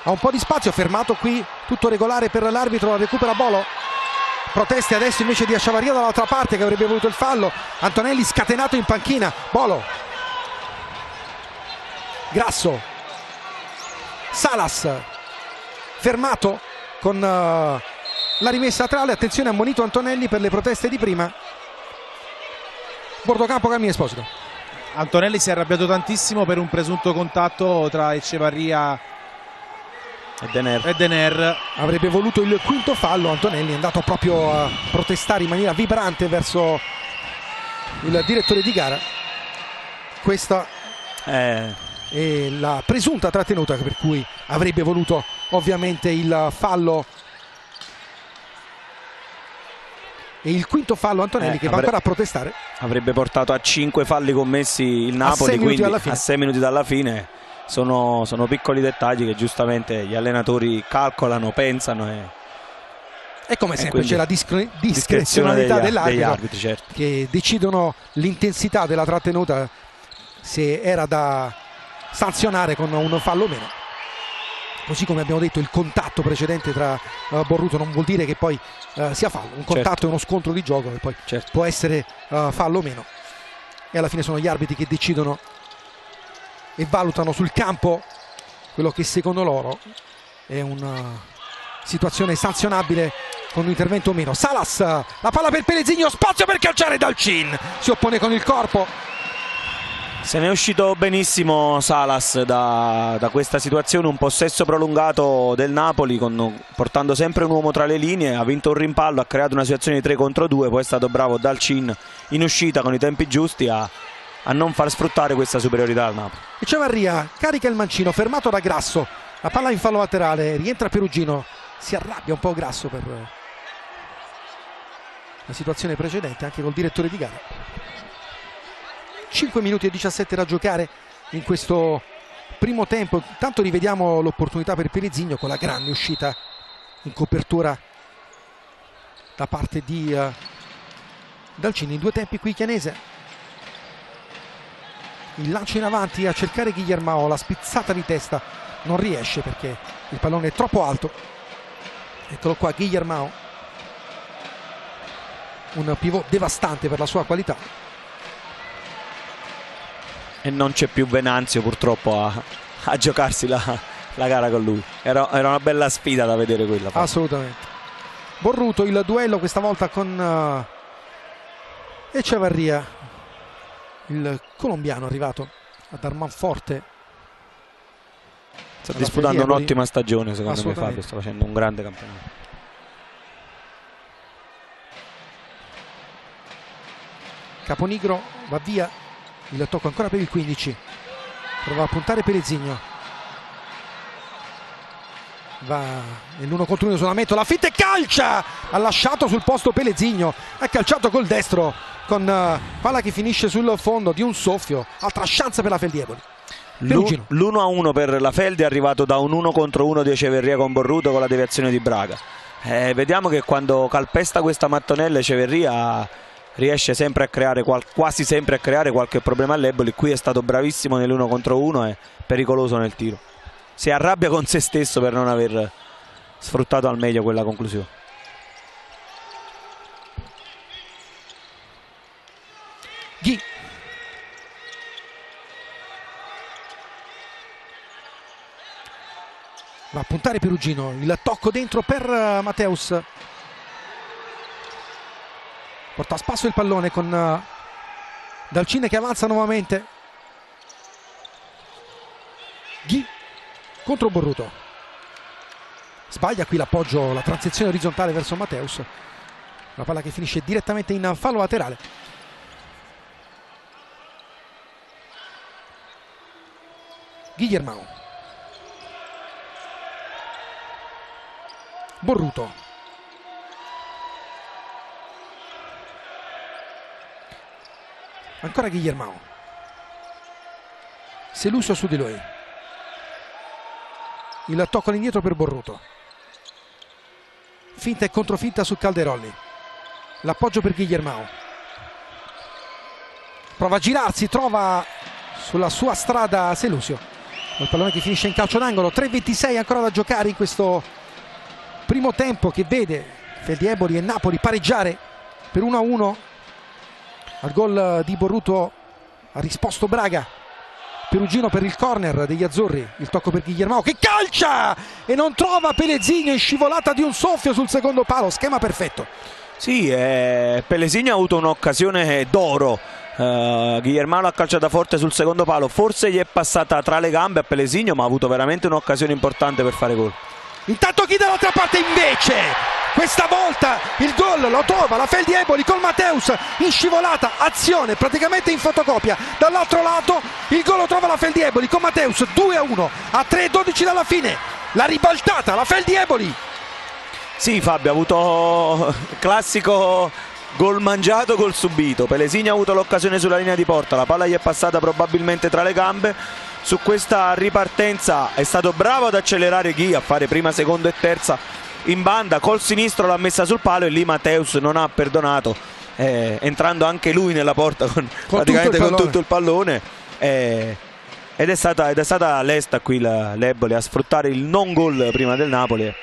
Speaker 1: ha un po' di spazio, fermato qui, tutto regolare per l'arbitro, recupera Bolo. Proteste adesso invece di Acciavaria dall'altra parte, che avrebbe voluto il fallo. Antonelli scatenato in panchina. Bolo, Grasso, Salas fermato con la rimessa laterale. Attenzione, ammonito Antonelli per le proteste di prima. Bordocampo, Carmine Esposito.
Speaker 3: Antonelli si è arrabbiato tantissimo per un presunto contatto tra Ecevarria e Denner.
Speaker 1: Avrebbe voluto il quinto fallo. Antonelli è andato proprio a protestare in maniera vibrante verso il direttore di gara. Questa e la presunta trattenuta per cui avrebbe voluto ovviamente il fallo, e il quinto fallo Antonelli che va ancora a protestare.
Speaker 2: Avrebbe portato a 5 falli commessi il Napoli, quindi a 6 minuti dalla fine. Sono piccoli dettagli che giustamente gli allenatori calcolano, pensano
Speaker 1: e come sempre c'è la discrezionalità degli
Speaker 2: arbitri, certo,
Speaker 1: che decidono l'intensità della trattenuta, se era da sanzionare con un fallo o meno. Così come abbiamo detto, il contatto precedente tra Borruto non vuol dire che poi sia fallo. Un contatto, certo, è uno scontro di gioco che poi, certo, può essere fallo o meno, e alla fine sono gli arbitri che decidono e valutano sul campo quello che secondo loro è una situazione sanzionabile con un intervento o meno. Salas, la palla per Pellegrino, spazio per calciare Dalcin, si oppone con il corpo.
Speaker 2: Se ne è uscito benissimo Salas da questa situazione, un possesso prolungato del Napoli portando sempre un uomo tra le linee, ha vinto un rimpallo, ha creato una situazione di 3 contro 2, poi è stato bravo Dalcin in uscita con i tempi giusti a non far sfruttare questa superiorità al Napoli.
Speaker 1: Ecevarria carica il mancino, fermato da Grasso, la palla in fallo laterale, rientra Perugino, si arrabbia un po' Grasso per la situazione precedente anche col direttore di gara. 5 minuti e 17 da giocare in questo primo tempo. Intanto rivediamo l'opportunità per Pellegrino con la grande uscita in copertura da parte di Dalcin. In 2 tempi qui Chianese, il lancio in avanti a cercare Guillermao, la spizzata di testa non riesce perché il pallone è troppo alto. Eccolo qua Guillermao, un pivot devastante per la sua qualità.
Speaker 2: E non c'è più Venanzio purtroppo a giocarsi la gara con lui. Era una bella sfida da vedere quella.
Speaker 1: Assolutamente. Borruto, il duello questa volta con Echevarria, il colombiano arrivato a dar manforte.
Speaker 2: Sta disputando un'ottima stagione secondo me Fabio, sta facendo un grande campionato.
Speaker 1: Caponigro va via, il tocco ancora per il 15, prova a puntare Pellesigno, va nell'1 contro 1 isolamento, la finta e calcia, ha lasciato sul posto Pellesigno, ha calciato col destro con palla che finisce sul fondo di un soffio. Altra chance per la Feldieboli.
Speaker 2: L'1-1 per la Feldi è arrivato da un 1 contro 1 di Echeverria con Borruto con la deviazione di Braga. Vediamo che quando calpesta questa mattonella Echeverria riesce sempre a creare quasi sempre a creare qualche problema all'Eboli. Qui è stato bravissimo nell'1 contro 1 e pericoloso nel tiro. Si arrabbia con se stesso per non aver sfruttato al meglio quella conclusione.
Speaker 1: Ghi. Va a puntare Perugino, il tocco dentro per Mateus. Porta a spasso il pallone con Dalcine che avanza nuovamente. Ghi contro Borruto. Sbaglia qui l'appoggio, la transizione orizzontale verso Mateus. La palla che finisce direttamente in fallo laterale. Guillermao. Borruto. Ancora Guillermao. Selusio su di lui. Il tocco all'indietro per Borruto. Finta e controfinta su Calderolli. L'appoggio per Guillermao. Prova a girarsi, trova sulla sua strada Selusio. Il pallone che finisce in calcio d'angolo. 3:26 ancora da giocare in questo primo tempo che vede Feldieboli e Napoli pareggiare per 1-1. Al gol di Borruto ha risposto Braga. Perugino per il corner degli azzurri, il tocco per Guillermao che calcia e non trova Pellesigno, in scivolata di un soffio sul secondo palo, schema perfetto.
Speaker 2: Sì, Pellesigno ha avuto un'occasione d'oro. Guillermao l'ha calciata forte sul secondo palo, forse gli è passata tra le gambe a Pellesigno, ma ha avuto veramente un'occasione importante per fare gol.
Speaker 1: Intanto chi dall'altra parte invece, questa volta il gol lo trova la Feldieboli con Mateus in scivolata, azione praticamente in fotocopia. Dall'altro lato il gol lo trova la Feldieboli con Mateus, 2-1 a 3:12 dalla fine. La ribaltata, la Feldieboli.
Speaker 2: Sì Fabio, ha avuto classico gol mangiato, gol subito. Pellesigno ha avuto l'occasione sulla linea di porta, la palla gli è passata probabilmente tra le gambe. Su questa ripartenza è stato bravo ad accelerare Ghi, a fare prima, seconda e terza in banda, col sinistro l'ha messa sul palo e lì Mateus non ha perdonato, entrando anche lui nella porta praticamente con tutto il pallone, ed è stata lesta qui l'Eboli a sfruttare il non gol prima del Napoli.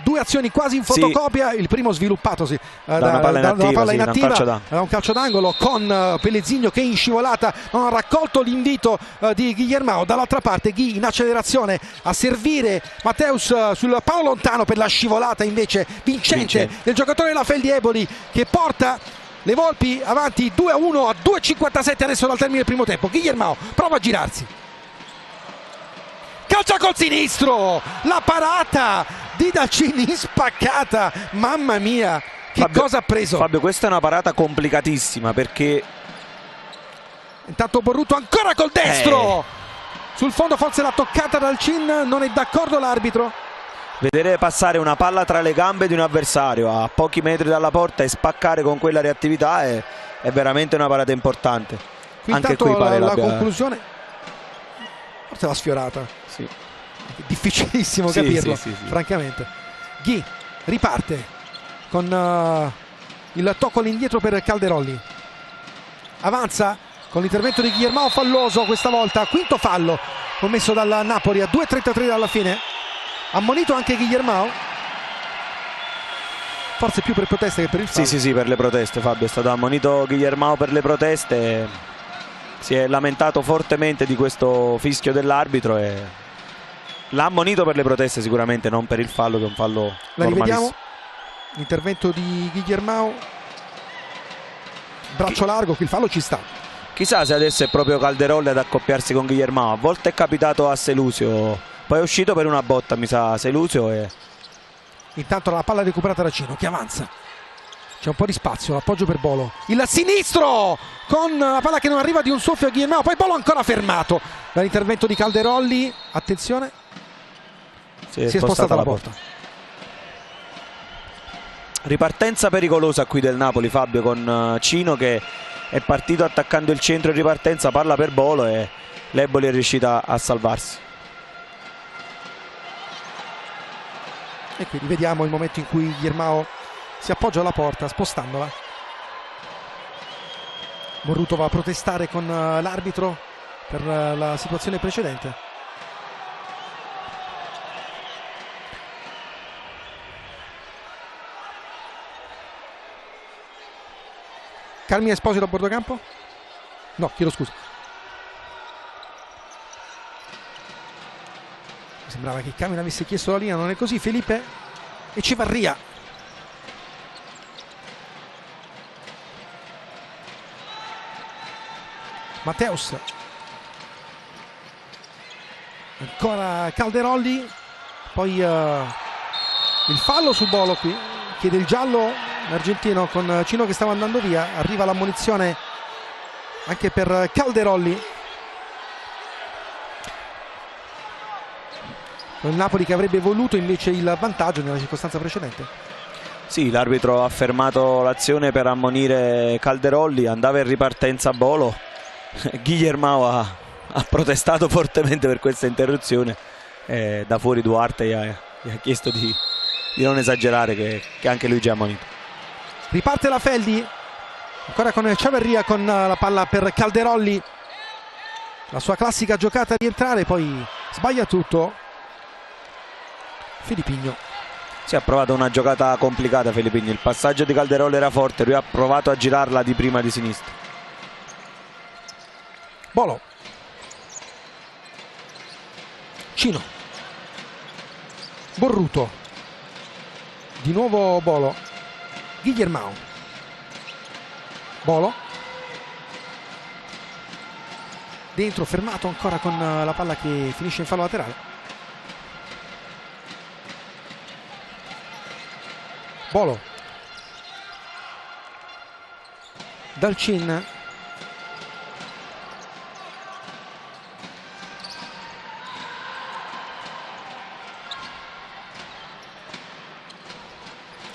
Speaker 1: Due azioni quasi in fotocopia, sì. Il primo sviluppato da una palla inattiva, da un calcio d'angolo con Pellesigno che in scivolata non ha raccolto l'invito di Guillermao. Dall'altra parte Ghi in accelerazione a servire Mateus sul palo lontano per la scivolata invece vincente del giocatore della Feldieboli che porta le Volpi avanti 2-1 a 2:57 adesso dal termine del primo tempo. Guillermao prova a girarsi, calcia col sinistro, la parata di Dalcini spaccata, mamma mia che
Speaker 2: Fabio,
Speaker 1: cosa ha preso.
Speaker 2: Fabio, questa è una parata complicatissima perché
Speaker 1: intanto Borruto ancora col destro sul fondo, forse l'ha toccata Dalcin, non è d'accordo l'arbitro.
Speaker 2: Vedere passare una palla tra le gambe di un avversario a pochi metri dalla porta e spaccare con quella reattività è veramente una parata importante.
Speaker 1: Qui
Speaker 2: anche
Speaker 1: intanto
Speaker 2: qui pare
Speaker 1: la conclusione forse l'ha sfiorata.
Speaker 2: Sì.
Speaker 1: È difficilissimo capirlo, francamente. Ghi riparte con il tocco all'indietro per Calderolli, avanza con l'intervento di Guillermao falloso questa volta, quinto fallo commesso dal Napoli a 2:33 dalla fine. Ammonito anche Guillermao. forse più per proteste che per il fallo.
Speaker 2: Sì, per le proteste, Fabio. È stato ammonito Guillermao per le proteste, si è lamentato fortemente di questo fischio dell'arbitro e l'ha ammonito per le proteste sicuramente, non per il fallo, che è un fallo
Speaker 1: La
Speaker 2: normalissimo.
Speaker 1: rivediamo, l'intervento di Guillermao, braccio largo, qui il fallo ci sta.
Speaker 2: Chissà se adesso è proprio Calderolli ad accoppiarsi con Guillermao. A volte è capitato a Selusio, poi è uscito per una botta, mi sa, Selusio, e
Speaker 1: Intanto la palla recuperata da Cino che avanza, c'è un po' di spazio, l'appoggio per Bolo, il sinistro con la palla che non arriva di un soffio a Guillermao, poi Bolo ancora fermato dall'intervento di Calderolli. Attenzione, si è spostata la porta.
Speaker 2: Ripartenza pericolosa qui del Napoli, Fabio, con Cino che è partito attaccando il centro in ripartenza, palla per Bolo e l'Eboli è riuscita a salvarsi.
Speaker 1: E qui rivediamo il momento in cui Guillermao si appoggia alla porta spostandola. Borruto va a protestare con l'arbitro per la situazione precedente. Carmine Esposito a bordo campo? No, chiedo scusa. Mi sembrava che Carmine avesse chiesto la linea, non è così. Felipe Echevarria. Mateus. Ancora Calderolli. Poi il fallo su Bolo qui. Chiede il giallo l'argentino con Cino che stava andando via. Arriva l'ammonizione anche per Calderolli. Il Napoli che avrebbe voluto invece il vantaggio nella circostanza precedente.
Speaker 2: Sì, l'arbitro ha fermato l'azione per ammonire Calderolli, andava in ripartenza Bolo. Guillermao ha protestato fortemente per questa interruzione e da fuori Duarte gli ha chiesto di non esagerare, che anche lui già ha ammonito.
Speaker 1: Riparte la Feldi ancora con Echevarria con la palla per Calderolli, la sua classica giocata di entrare, poi sbaglia tutto Filippigno.
Speaker 2: Si è provato una giocata complicata Filippigno, il passaggio di Calderolli era forte, lui ha provato a girarla di prima di sinistra.
Speaker 1: Bolo, Cino, Borruto, di nuovo Bolo, Guillermao, Bolo, dentro fermato ancora con la palla che finisce in fallo laterale. Bolo, Dalcin,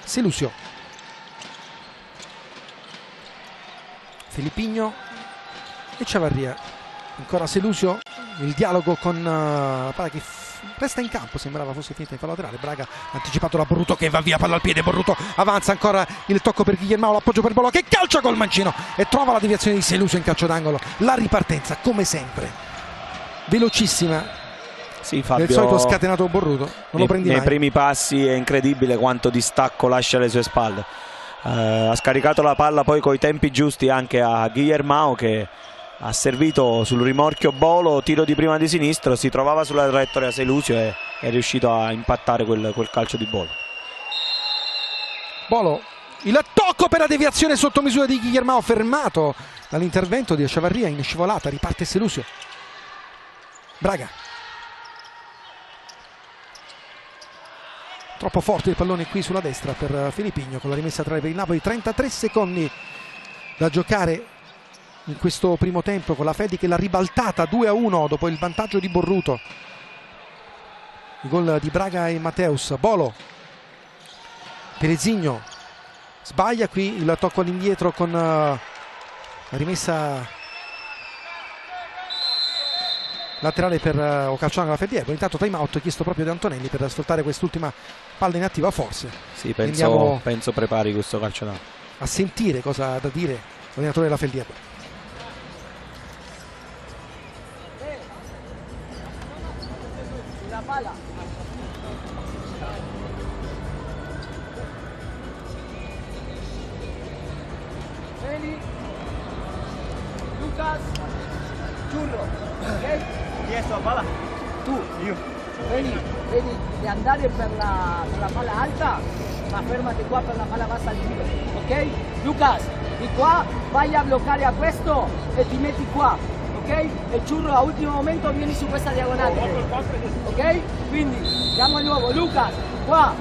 Speaker 1: Selusio, Filippigno e Echevarria, ancora Selusio, il dialogo con la palla che resta in campo, sembrava fosse finita in fallo laterale. Braga anticipato da Borruto che va via, palla al piede, Borruto avanza, ancora il tocco per Guillermao, l'appoggio per Bolo che calcia col mancino e trova la deviazione di Selusio in calcio d'angolo. La ripartenza come sempre velocissima.
Speaker 2: Sì, Fabio,
Speaker 1: del solito scatenato Borruto, non lo prendi mai.
Speaker 2: Nei primi passi è incredibile quanto distacco lascia alle sue spalle. Ha scaricato la palla poi coi tempi giusti anche a Guillermao che ha servito sul rimorchio Bolo, tiro di prima di sinistro, si trovava sulla traiettoria Selusio e è riuscito a impattare quel calcio di Bolo.
Speaker 1: Bolo, il tocco per la deviazione sotto misura di Guillermao, fermato dall'intervento di Echevarria in scivolata, riparte Selusio. Braga, troppo forte il pallone qui sulla destra per Filippigno con la rimessa tra per il Napoli. 33 secondi da giocare in questo primo tempo, con la Feldi che l'ha ribaltata 2-1 dopo il vantaggio di Borruto. Il gol di Braga e Mateus. Bolo, Perezigno sbaglia qui il tocco all'indietro con la rimessa laterale per Ocalciano alla Feldi. Intanto time out chiesto proprio da Antonelli per sfruttare quest'ultima palla inattiva, forse.
Speaker 2: Sì, penso prepari questo calcio
Speaker 1: a sentire cosa ha da dire l'allenatore della Feldi.
Speaker 6: ready? Lucas, Churro, ok?
Speaker 5: Chi è sta palla?
Speaker 6: Tu,
Speaker 5: Io.
Speaker 6: vedi di andare per la palla alta, ma fermati qua per la palla bassa al giro, ok? Lucas, di qua vai a bloccare a questo e ti metti qua, ok? E Churro a ultimo momento vieni su questa diagonale, ok? Quindi andiamo di nuovo, Lucas, qua,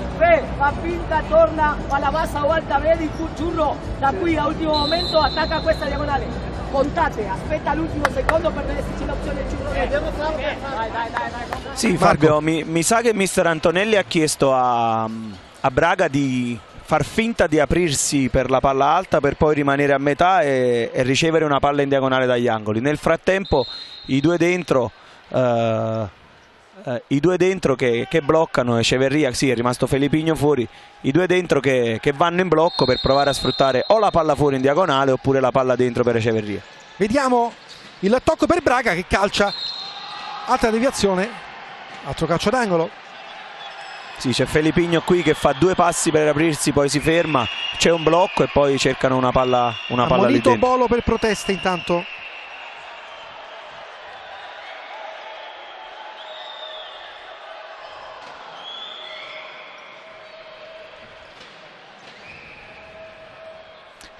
Speaker 6: fa finta, torna, palla bassa o alta, vedi tu Churro, da qui a ultimo momento attacca questa diagonale. Contate, aspetta l'ultimo secondo per vedere se c'è l'opzione Churro. Dai.
Speaker 2: Sì, Fabio, mi sa che mister Antonelli ha chiesto a Braga di far finta di aprirsi per la palla alta per poi rimanere a metà e ricevere una palla in diagonale dagli angoli. Nel frattempo i due dentro che bloccano, Echeverria, sì, è rimasto Felipigno fuori, i due dentro che vanno in blocco per provare a sfruttare o la palla fuori in diagonale oppure la palla dentro per Echeverria.
Speaker 1: Vediamo il tocco per Braga che calcia, altra deviazione, altro calcio d'angolo.
Speaker 2: Sì, c'è Felipigno qui che fa due passi per aprirsi, poi si ferma, c'è un blocco e poi cercano una palla lì dentro.
Speaker 1: Bolo per proteste intanto.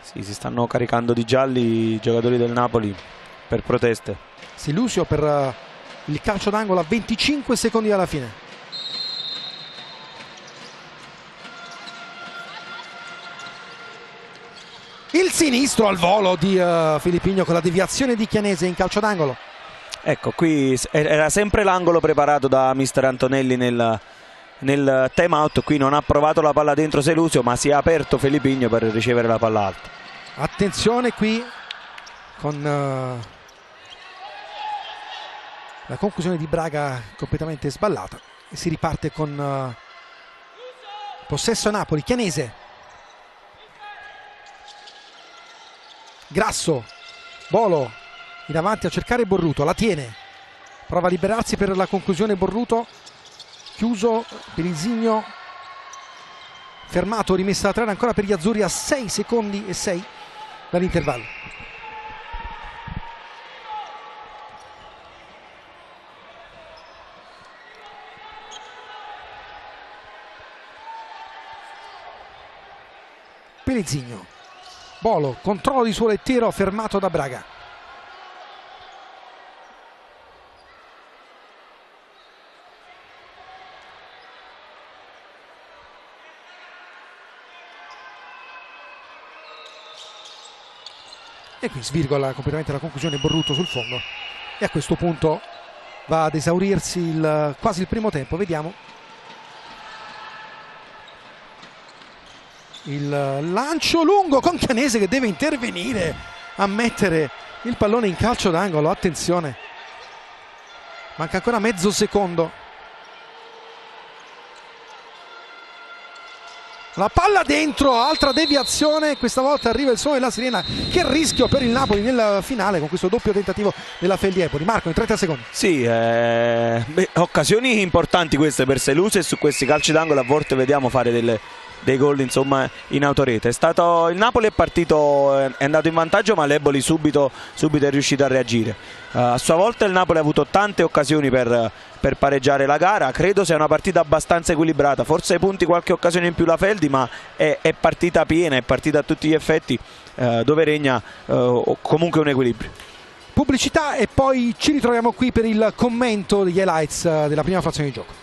Speaker 2: Sì, si stanno caricando di gialli i giocatori del Napoli per proteste.
Speaker 1: Silusio per il calcio d'angolo a 25 secondi dalla fine. Il sinistro al volo di Felipigno con la deviazione di Chianese in calcio d'angolo.
Speaker 2: Ecco, qui era sempre l'angolo preparato da mister Antonelli nel time out. Qui non ha provato la palla dentro Selusio, ma si è aperto Felipigno per ricevere la palla alta.
Speaker 1: Attenzione qui con la conclusione di Braga completamente sballata e si riparte con possesso Napoli. Chianese, Grasso, Bolo in avanti a cercare Borruto, la tiene, prova a liberarsi per la conclusione Borruto, chiuso per Isigno, fermato, rimessa da 3 ancora per gli azzurri a 6 secondi e 6 dall'intervallo. Pellizzigno, Bolo, controllo di suo lettiero fermato da Braga. E qui svirgola completamente la conclusione Borruto sul fondo e a questo punto va ad esaurirsi quasi il primo tempo. Vediamo il lancio lungo con Chianese che deve intervenire a mettere il pallone in calcio d'angolo. Attenzione, manca ancora mezzo secondo. La palla dentro, altra deviazione, questa volta arriva il suono della sirena. Che rischio per il Napoli nel finale con questo doppio tentativo della Feldiepoli. Marco, in 30 secondi.
Speaker 2: Sì, occasioni importanti queste per Selusio e su questi calci d'angolo a volte vediamo fare dei gol insomma in autorete. Il Napoli è partito, è andato in vantaggio, ma l'Eboli subito è riuscito a reagire. A sua volta il Napoli ha avuto tante occasioni per pareggiare la gara. Credo sia una partita abbastanza equilibrata, forse ai punti qualche occasione in più la Feldi, ma è partita piena, è partita a tutti gli effetti dove regna comunque un equilibrio.
Speaker 1: Pubblicità e poi ci ritroviamo qui per il commento degli highlights della prima frazione di gioco.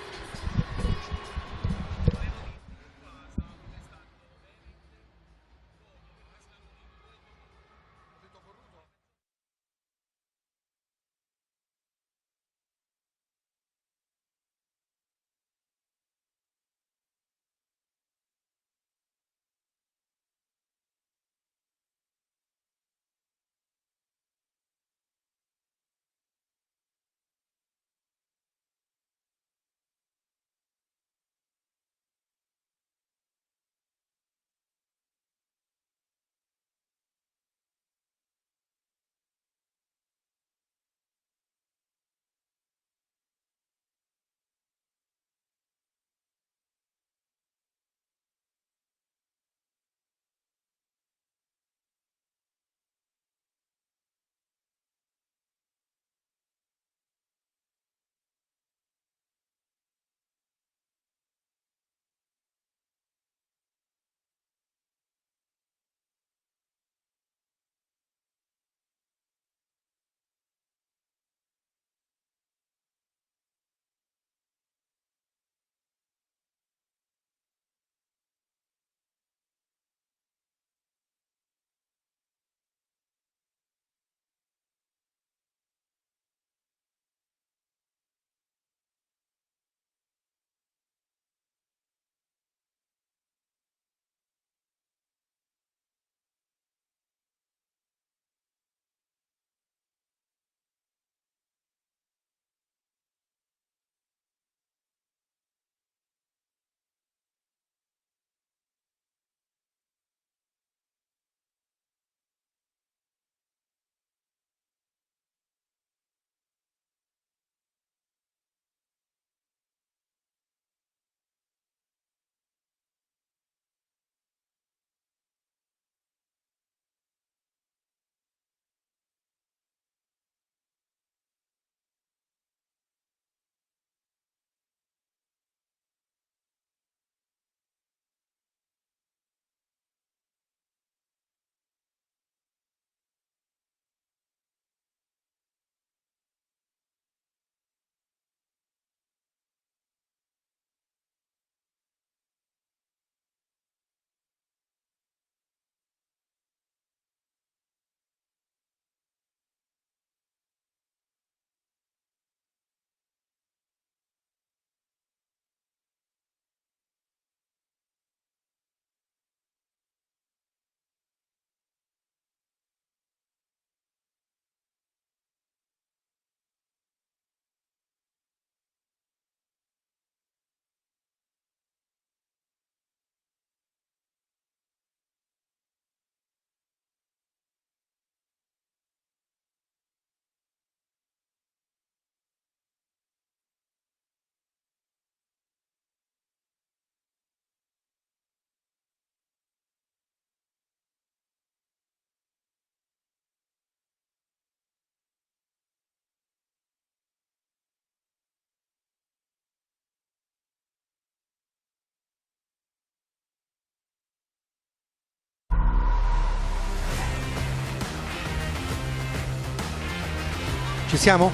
Speaker 1: Ci siamo?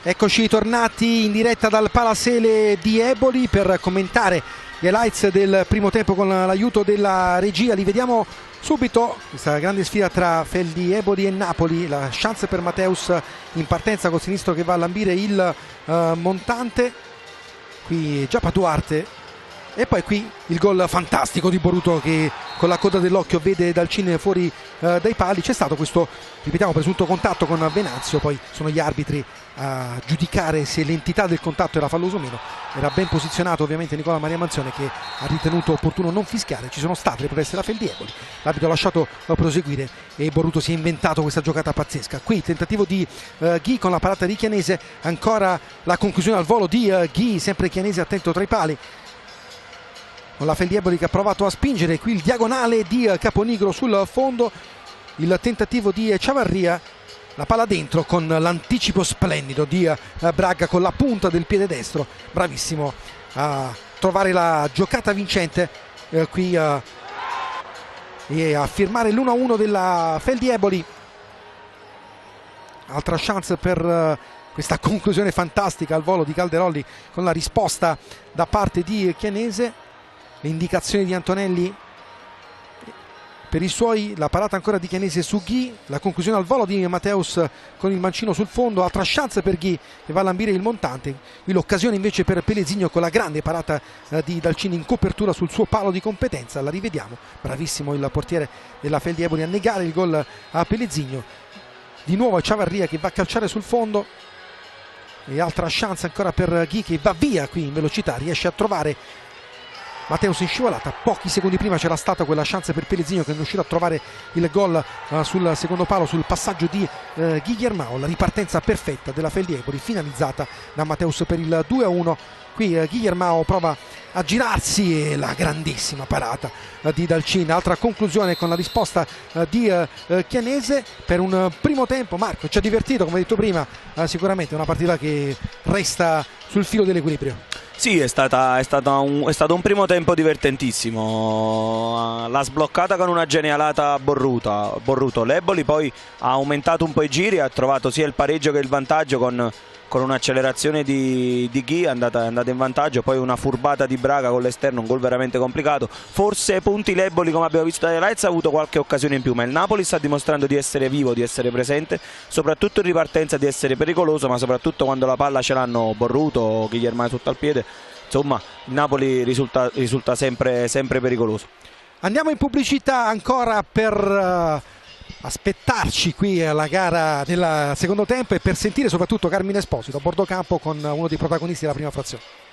Speaker 1: Eccoci tornati in diretta dal Palasele di Eboli per commentare gli highlights del primo tempo con l'aiuto della regia. Li vediamo subito, questa grande sfida tra Feldi Eboli e Napoli, la chance per Mateus in partenza col sinistro che va a lambire il montante, qui Giappa Duarte, e poi qui il gol fantastico di Boruto che con la coda dell'occhio vede Dalcin fuori dai pali. C'è stato questo, ripetiamo, presunto contatto con Venanzio, poi sono gli arbitri a giudicare se l'entità del contatto era falloso o meno. Era ben posizionato ovviamente Nicola Maria Manzione, che ha ritenuto opportuno non fischiare. Ci sono state le proteste da Feldi Eboli, l'arbitro ha lasciato proseguire e Boruto si è inventato questa giocata pazzesca. Qui il tentativo di Ghi con la parata di Chianese, ancora la conclusione al volo di Ghi, sempre Chianese attento tra i pali con la Feldi Eboli che ha provato a spingere. Qui il diagonale di Caponigro sul fondo, il tentativo di Ciavarria, la palla dentro con l'anticipo splendido di Braga con la punta del piede destro, bravissimo a trovare la giocata vincente qui e a firmare l'1-1 della Feldi Eboli. Altra chance per questa conclusione fantastica al volo di Calderolli con la risposta da parte di Chianese. Le indicazioni di Antonelli per i suoi, la parata ancora di Chianese su Ghi, la conclusione al volo di Mateus con il mancino sul fondo, altra chance per Ghi che va a lambire il montante. Qui l'occasione invece per Pellesigno con la grande parata di Dalcin in copertura sul suo palo di competenza. La rivediamo, bravissimo il portiere della Feldi Eboli a negare il gol a Pellesigno. Di nuovo Ciavarria che va a calciare sul fondo e altra chance ancora per Ghi che va via qui in velocità, riesce a trovare Mateus in scivolata. Pochi secondi prima c'era stata quella chance per Pellesigno che non è riuscito a trovare il gol sul secondo palo sul passaggio di Guillermao. La ripartenza perfetta della Feldi Eboli finalizzata da Mateus per il 2-1. Qui Guillermao prova a girarsi e la grandissima parata di Dalcin. Altra conclusione con la risposta di Chianese per un primo tempo. Marco, ci ha divertito come detto prima, sicuramente una partita che resta sul filo dell'equilibrio.
Speaker 2: Sì, è stato un primo tempo divertentissimo. L'ha sbloccata con una genialata Borruto. L'Eboli poi ha aumentato un po' i giri, ha trovato sia il pareggio che il vantaggio con un'accelerazione di Ghi, è andata in vantaggio, poi una furbata di Braga con l'esterno, un gol veramente complicato. Forse punti l'Eboli, come abbiamo visto dai highlights, ha avuto qualche occasione in più, ma il Napoli sta dimostrando di essere vivo, di essere presente, soprattutto in ripartenza di essere pericoloso, ma soprattutto quando la palla ce l'hanno Borruto, Guillermo sotto al piede. Insomma, il Napoli risulta sempre pericoloso.
Speaker 1: Andiamo in pubblicità ancora per aspettarci qui alla gara del secondo tempo e per sentire soprattutto Carmine Esposito a bordo campo con uno dei protagonisti della prima frazione.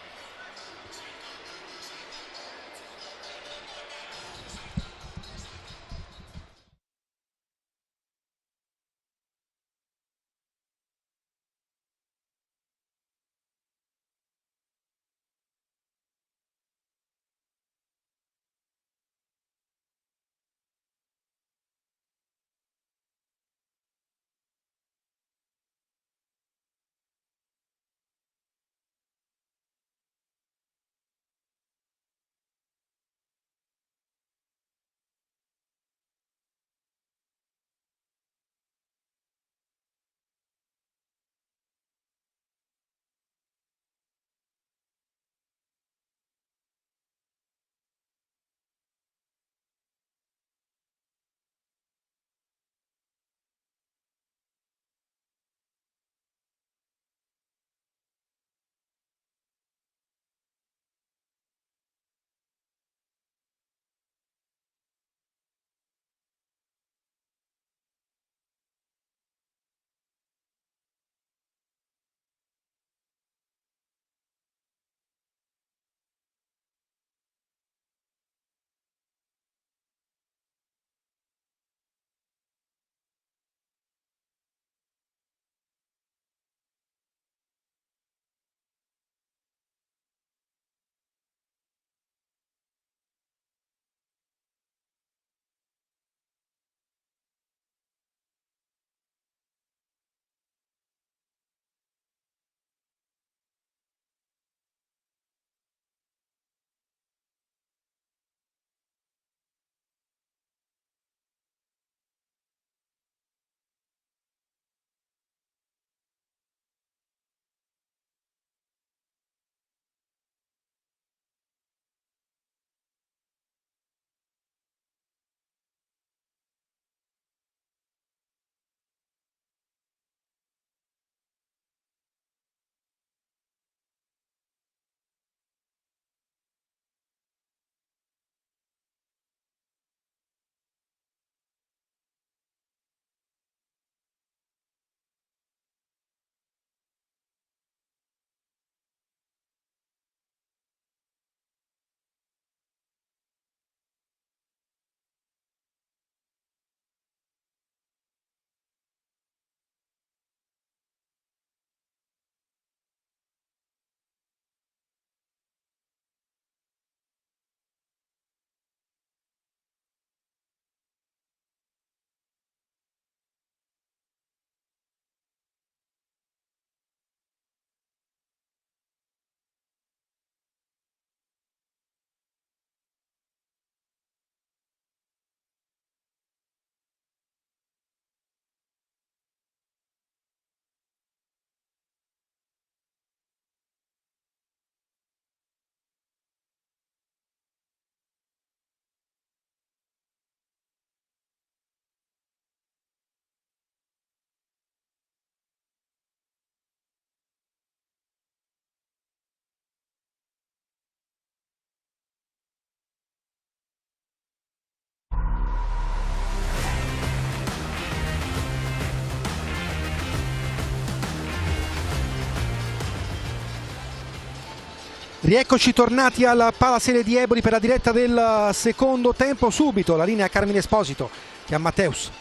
Speaker 1: Rieccoci tornati alla Palaserie di Eboli per la diretta del secondo tempo. Subito la linea a Carmine Esposito che a Matteus.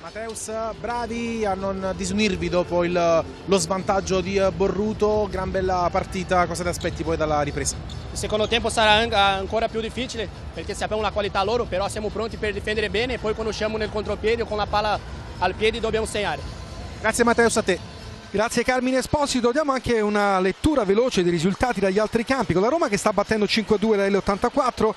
Speaker 3: Matteus, bravi a non disunirvi dopo lo svantaggio di Borruto. Gran bella partita, cosa ti aspetti poi dalla ripresa?
Speaker 7: Il secondo tempo sarà ancora più difficile perché sappiamo la qualità loro, però siamo pronti per difendere bene e poi quando usciamo nel contropiede con la palla al piede dobbiamo segnare.
Speaker 3: Grazie Matteus, a te.
Speaker 1: Grazie Carmine Esposito. Diamo anche una lettura veloce dei risultati dagli altri campi, con la Roma che sta battendo 5-2 la L84,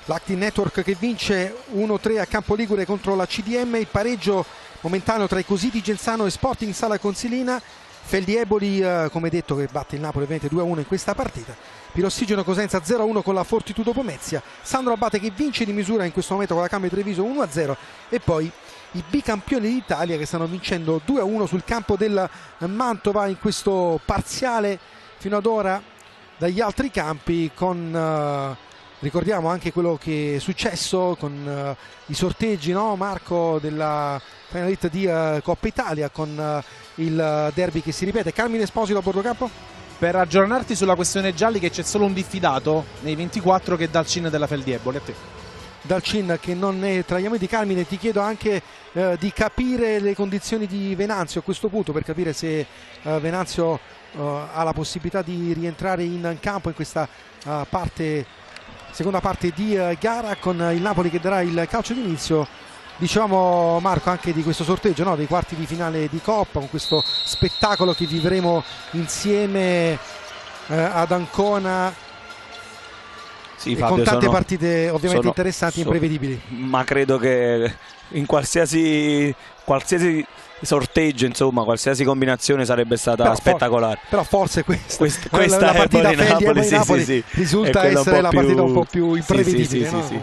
Speaker 1: l'Active Network che vince 1-3 a Campo Ligure contro la CDM, il pareggio momentaneo tra i Cositi Genzano e Sporting Sala Consilina, Feldieboli come detto che batte il Napoli 2-1 in questa partita, Pirossigeno Cosenza 0-1 con la Fortitudo Pomezia, Sandro Abate che vince di misura in questo momento con la Cambio Treviso 1-0 e poi i bicampioni d'Italia che stanno vincendo 2-1 sul campo del Mantova in questo parziale fino ad ora dagli altri campi, con ricordiamo anche quello che è successo con i sorteggi, no Marco, della Final Eight di Coppa Italia, con il derby che si ripete. Carmine Esposito a bordo campo?
Speaker 3: Per aggiornarti sulla questione gialli, che c'è solo un diffidato nei 24 che è Dalcin della Feldieboli. A te.
Speaker 1: Dalcin che non è tra gli amici di Carmine. Ti chiedo anche di capire le condizioni di Venanzio a questo punto, per capire se Venanzio ha la possibilità di rientrare in campo in questa seconda parte di gara, con il Napoli che darà il calcio d'inizio. Dicevamo Marco anche di questo sorteggio, no? Dei quarti di finale di Coppa, con questo spettacolo che vivremo insieme ad Ancona.
Speaker 2: Sì,
Speaker 1: e
Speaker 2: Fabio,
Speaker 1: con tante partite ovviamente interessanti e imprevedibili.
Speaker 2: Ma credo che in qualsiasi sorteggio, insomma, qualsiasi combinazione sarebbe stata spettacolare.
Speaker 1: Però forse
Speaker 2: questa
Speaker 1: la partita
Speaker 2: Napoli, sì,
Speaker 1: risulta essere la partita un po' più imprevedibile.
Speaker 2: Sì,
Speaker 1: no?
Speaker 2: sì.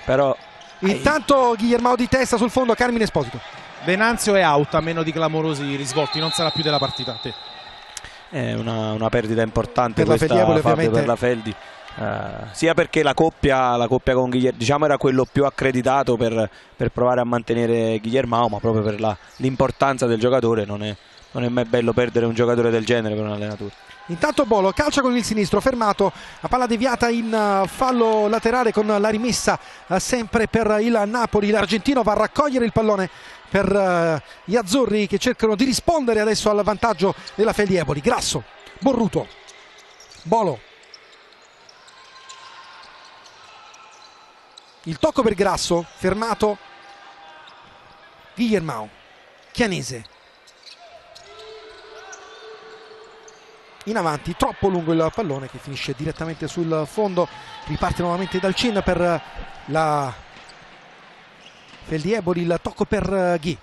Speaker 2: Però
Speaker 1: intanto Guillermo di testa sul fondo, Carmine Esposito.
Speaker 3: Venanzio è out, a meno di clamorosi risvolti, non sarà più della partita. A te.
Speaker 2: È una perdita importante
Speaker 1: per
Speaker 2: questa,
Speaker 1: la Feldieboli,
Speaker 2: Fabio,
Speaker 1: ovviamente.
Speaker 2: per la Feldi. Sia perché la coppia con Guillermo, diciamo, era quello più accreditato per provare a mantenere Guillermo, ma proprio per l'importanza del giocatore non è mai bello perdere un giocatore del genere per un allenatore.
Speaker 1: Intanto Bolo calcia con il sinistro, fermato, la palla deviata in fallo laterale con la rimessa sempre per il Napoli. L'argentino va a raccogliere il pallone per gli azzurri che cercano di rispondere adesso al vantaggio della Feldieboli. Grasso, Borruto, Bolo. Il tocco per Grasso, fermato Guillermo, Chianese. In avanti, troppo lungo il pallone che finisce direttamente sul fondo. Riparte nuovamente Dalcin per la Feldieboli, il tocco per Ghi.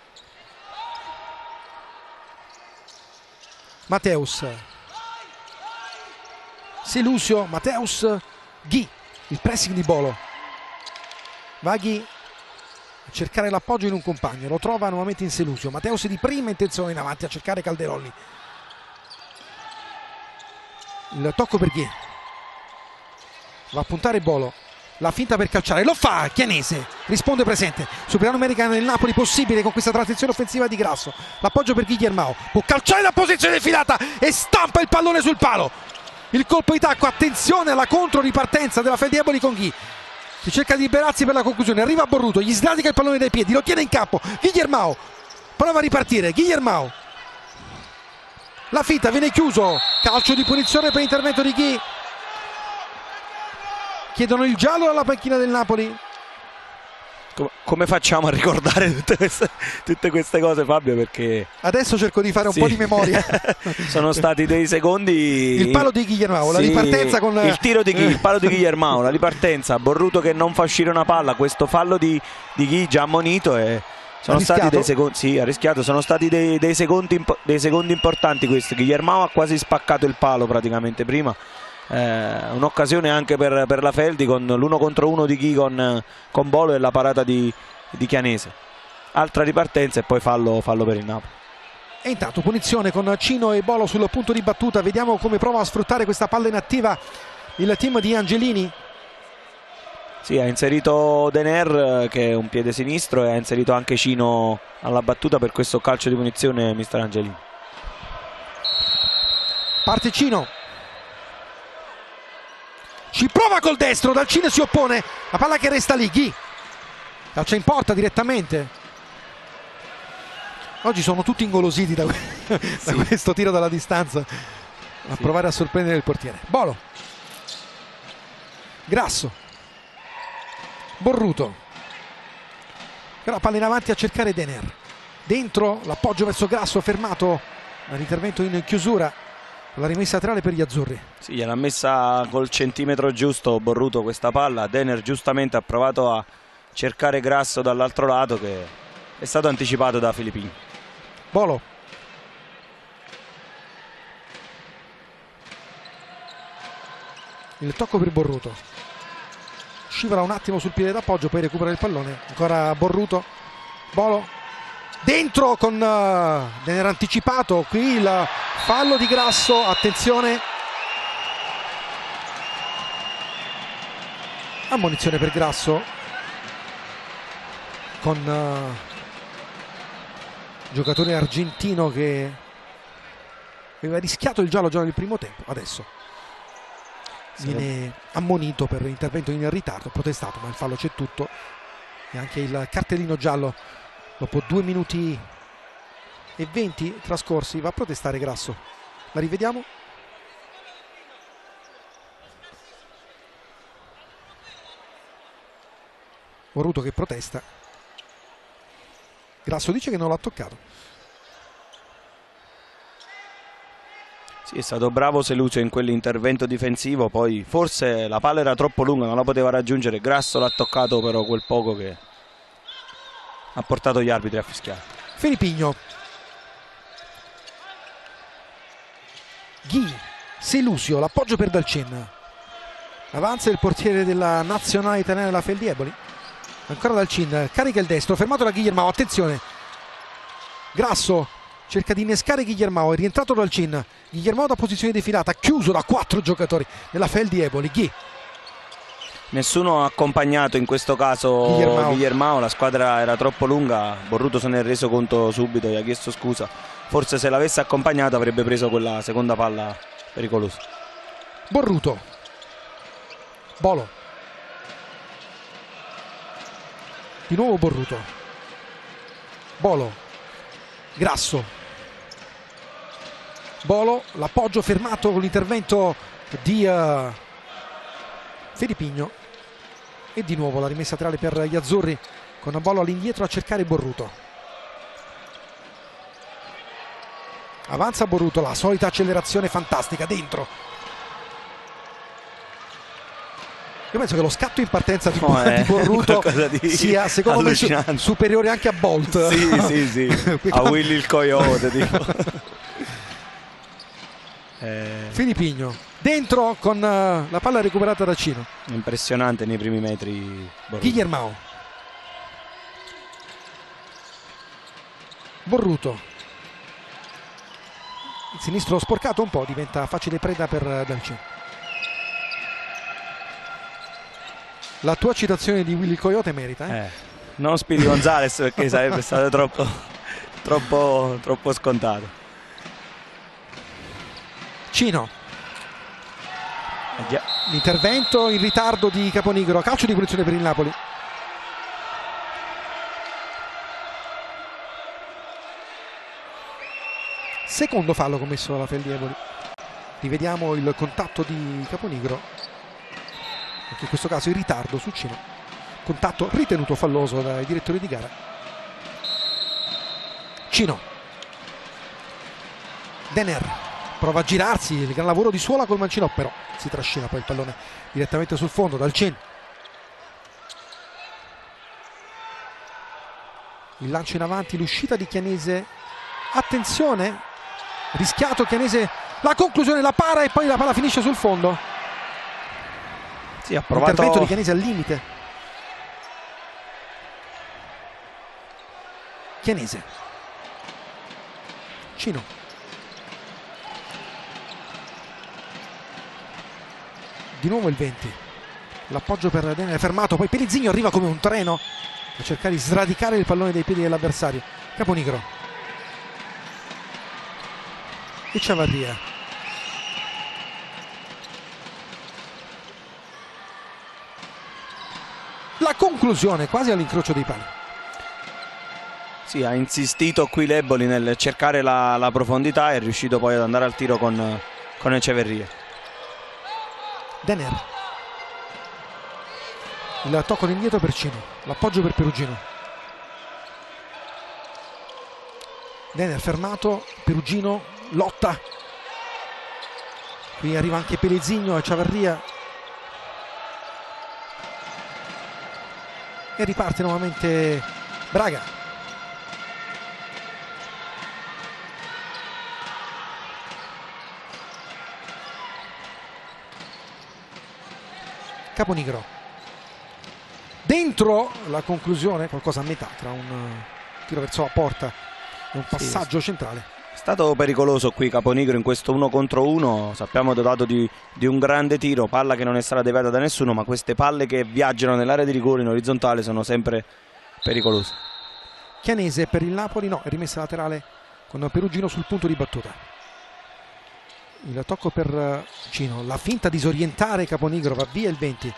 Speaker 1: Matteus, Selusio, Matteus, Ghi, il pressing di Bolo. Vaghi a cercare l'appoggio in un compagno, lo trova nuovamente in Selusio. Matteus di prima intenzione in avanti a cercare Calderolli. Il tocco per Ghi, va a puntare Bolo, la finta per calciare, lo fa Chianese, risponde presente. Superiore numerica nel Napoli possibile con questa transizione offensiva di Grasso. L'appoggio per Guillermo, può calciare da posizione defilata e stampa il pallone sul palo. Il colpo di tacco, attenzione alla controripartenza della Feldieboli con Ghi. Si cerca di liberarsi per la conclusione, arriva Borruto, gli sradica il pallone dai piedi, lo tiene in campo. Guillermo prova a ripartire, Guillermo, la finta viene chiuso, calcio di punizione per intervento di Ghi. Chiedono il giallo alla panchina del Napoli.
Speaker 2: Come facciamo a ricordare tutte queste cose, Fabio? Perché
Speaker 1: adesso cerco di fare un po' di memoria.
Speaker 2: Sono stati dei secondi.
Speaker 1: Il palo di Guillermo, la ripartenza con
Speaker 2: il tiro di Ghi, il palo di Guillermo, la ripartenza, Borruto che non fa uscire una palla, questo fallo di Ghi già ammonito e sono stati dei secondi. Sì, ha rischiato, sono stati dei secondi importanti questi. Guillermo ha quasi spaccato il palo praticamente prima. Un'occasione anche per la Feldi con l'1 contro 1 di Ghi con Bolo e la parata di Chianese. Altra ripartenza e poi fallo per il Napoli.
Speaker 1: E intanto punizione con Cino e Bolo sul punto di battuta. Vediamo come prova a sfruttare questa palla inattiva il team di Angelini.
Speaker 2: Sì, ha inserito Dener che è un piede sinistro e ha inserito anche Cino alla battuta per questo calcio di punizione mister Angelini.
Speaker 1: Parte Cino. ci prova col destro, Dalcin si oppone, la palla che resta lì, Ghi calcia in porta direttamente. Oggi sono tutti ingolositi da questo tiro dalla distanza a provare a sorprendere il portiere. Bolo, Grasso, Borruto, però palla in avanti a cercare Dener, dentro l'appoggio verso Grasso, fermato dall'intervento in chiusura, la rimessa laterale per gli azzurri.
Speaker 2: Sì, gliel'ha messa col centimetro giusto Borruto questa palla. Dener giustamente ha provato a cercare Grasso dall'altro lato, che è stato anticipato da Filippini.
Speaker 1: Bolo, il tocco per Borruto, scivola un attimo sul piede d'appoggio, poi recupera il pallone, ancora Borruto, Bolo, dentro con Dener anticipato, qui il fallo di Grasso, attenzione, ammonizione per Grasso con giocatore argentino che aveva rischiato il giallo già nel primo tempo, adesso viene ammonito per intervento in ritardo, protestato, ma il fallo c'è tutto e anche il cartellino giallo dopo 2 minuti e 20 trascorsi. Va a protestare Grasso, la rivediamo. Borruto che protesta, Grasso dice che non l'ha toccato.
Speaker 2: Sì, è stato bravo Selusio in quell'intervento difensivo, poi forse la palla era troppo lunga, non la poteva raggiungere, Grasso l'ha toccato però quel poco che ha portato gli arbitri a fischiare.
Speaker 1: Filippigno, Ghi, Selusio, l'appoggio per Dalcin, avanza il portiere della nazionale italiana della Feldieboli, ancora Dalcin, carica il destro, fermato da Guillermao, attenzione, Grasso cerca di innescare Guillermao, è rientrato Dalcin, Guillermao da posizione defilata, chiuso da 4 giocatori della Feldieboli. Ghi,
Speaker 2: nessuno ha accompagnato in questo caso Guillermao, la squadra era troppo lunga, Borruto se ne è reso conto subito, gli ha chiesto scusa, forse se l'avesse accompagnato avrebbe preso quella seconda palla pericolosa.
Speaker 1: Borruto, Bolo, di nuovo Borruto, Bolo, Grasso, Bolo, l'appoggio fermato con l'intervento di Filippigno e di nuovo la rimessa laterale per gli azzurri con Bolo all'indietro a cercare Borruto. Avanza Borruto, la solita accelerazione fantastica dentro. Io penso che lo scatto in partenza di Borruto sia secondo me superiore anche a Bolt.
Speaker 2: Sì. A Willy il Coyote tipo.
Speaker 1: Filippigno dentro con la palla recuperata da Cino,
Speaker 2: impressionante nei primi metri
Speaker 1: Guillermao, Borruto, il sinistro sporcato un po', diventa facile preda per Dalcin. La tua citazione di Willy Coyote merita
Speaker 2: non Speedy Gonzales perché sarebbe stato troppo scontato.
Speaker 1: Cino, l'intervento in ritardo di Caponigro, calcio di punizione per il Napoli. Secondo fallo commesso dalla Feldieboli. Rivediamo il contatto di Caponigro, anche in questo caso in ritardo su Cino, contatto ritenuto falloso dai direttori di gara. Cino, Dener prova a girarsi, il gran lavoro di Suola col mancino, però si trascina poi il pallone direttamente sul fondo. Dalcin, il lancio in avanti, l'uscita di Chianese, attenzione, rischiato Chianese, la conclusione, la para e poi la palla finisce sul fondo.
Speaker 2: Sì, ha provato
Speaker 1: l'intervento di Chianese al limite. Chianese, Cino, di nuovo il 20, l'appoggio per Dener, fermato, poi Pellizzigno arriva come un treno a cercare di sradicare il pallone dai piedi dell'avversario. Caponigro e Ciavarria, La conclusione quasi all'incrocio dei pali.
Speaker 2: Sì, ha insistito qui l'Eboli nel cercare la profondità e è riuscito poi ad andare al tiro con Echeverria.
Speaker 1: Denner. Il tocco all'indietro per Cino, l'appoggio per Perugino. Denner fermato, Perugino lotta. Qui arriva anche Pelezigno e Chavarria. E riparte nuovamente Braga. Caponigro. Dentro la conclusione, qualcosa a metà tra un tiro verso la porta e un passaggio centrale.
Speaker 2: È stato pericoloso qui Caponigro in questo 1 contro 1. Sappiamo dotato di un grande tiro, palla che non è stata deviata da nessuno, ma queste palle che viaggiano nell'area di rigore in orizzontale sono sempre pericolose.
Speaker 1: Chianese per il Napoli, no, è rimessa laterale con Perugino sul punto di battuta. Il tocco per Cino, la finta di disorientare Caponigro, va via il 20,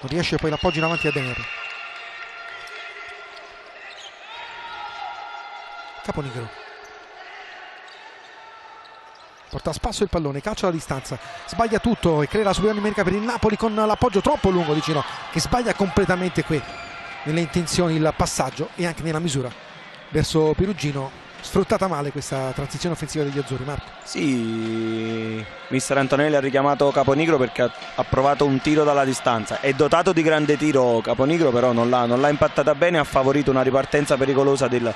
Speaker 1: non riesce poi l'appoggio in avanti a Denner. Caponigro porta a spasso il pallone, calcia la distanza, sbaglia tutto e crea la superiorità numerica per il Napoli con l'appoggio troppo lungo di Cino, che sbaglia completamente qui nelle intenzioni, il passaggio e anche nella misura verso Perugino. Sfruttata male questa transizione offensiva degli azzurri, Marco.
Speaker 2: Sì, mister Antonelli ha richiamato Caponigro perché ha provato un tiro dalla distanza. È dotato di grande tiro Caponigro, però non l'ha impattata bene, ha favorito una ripartenza pericolosa del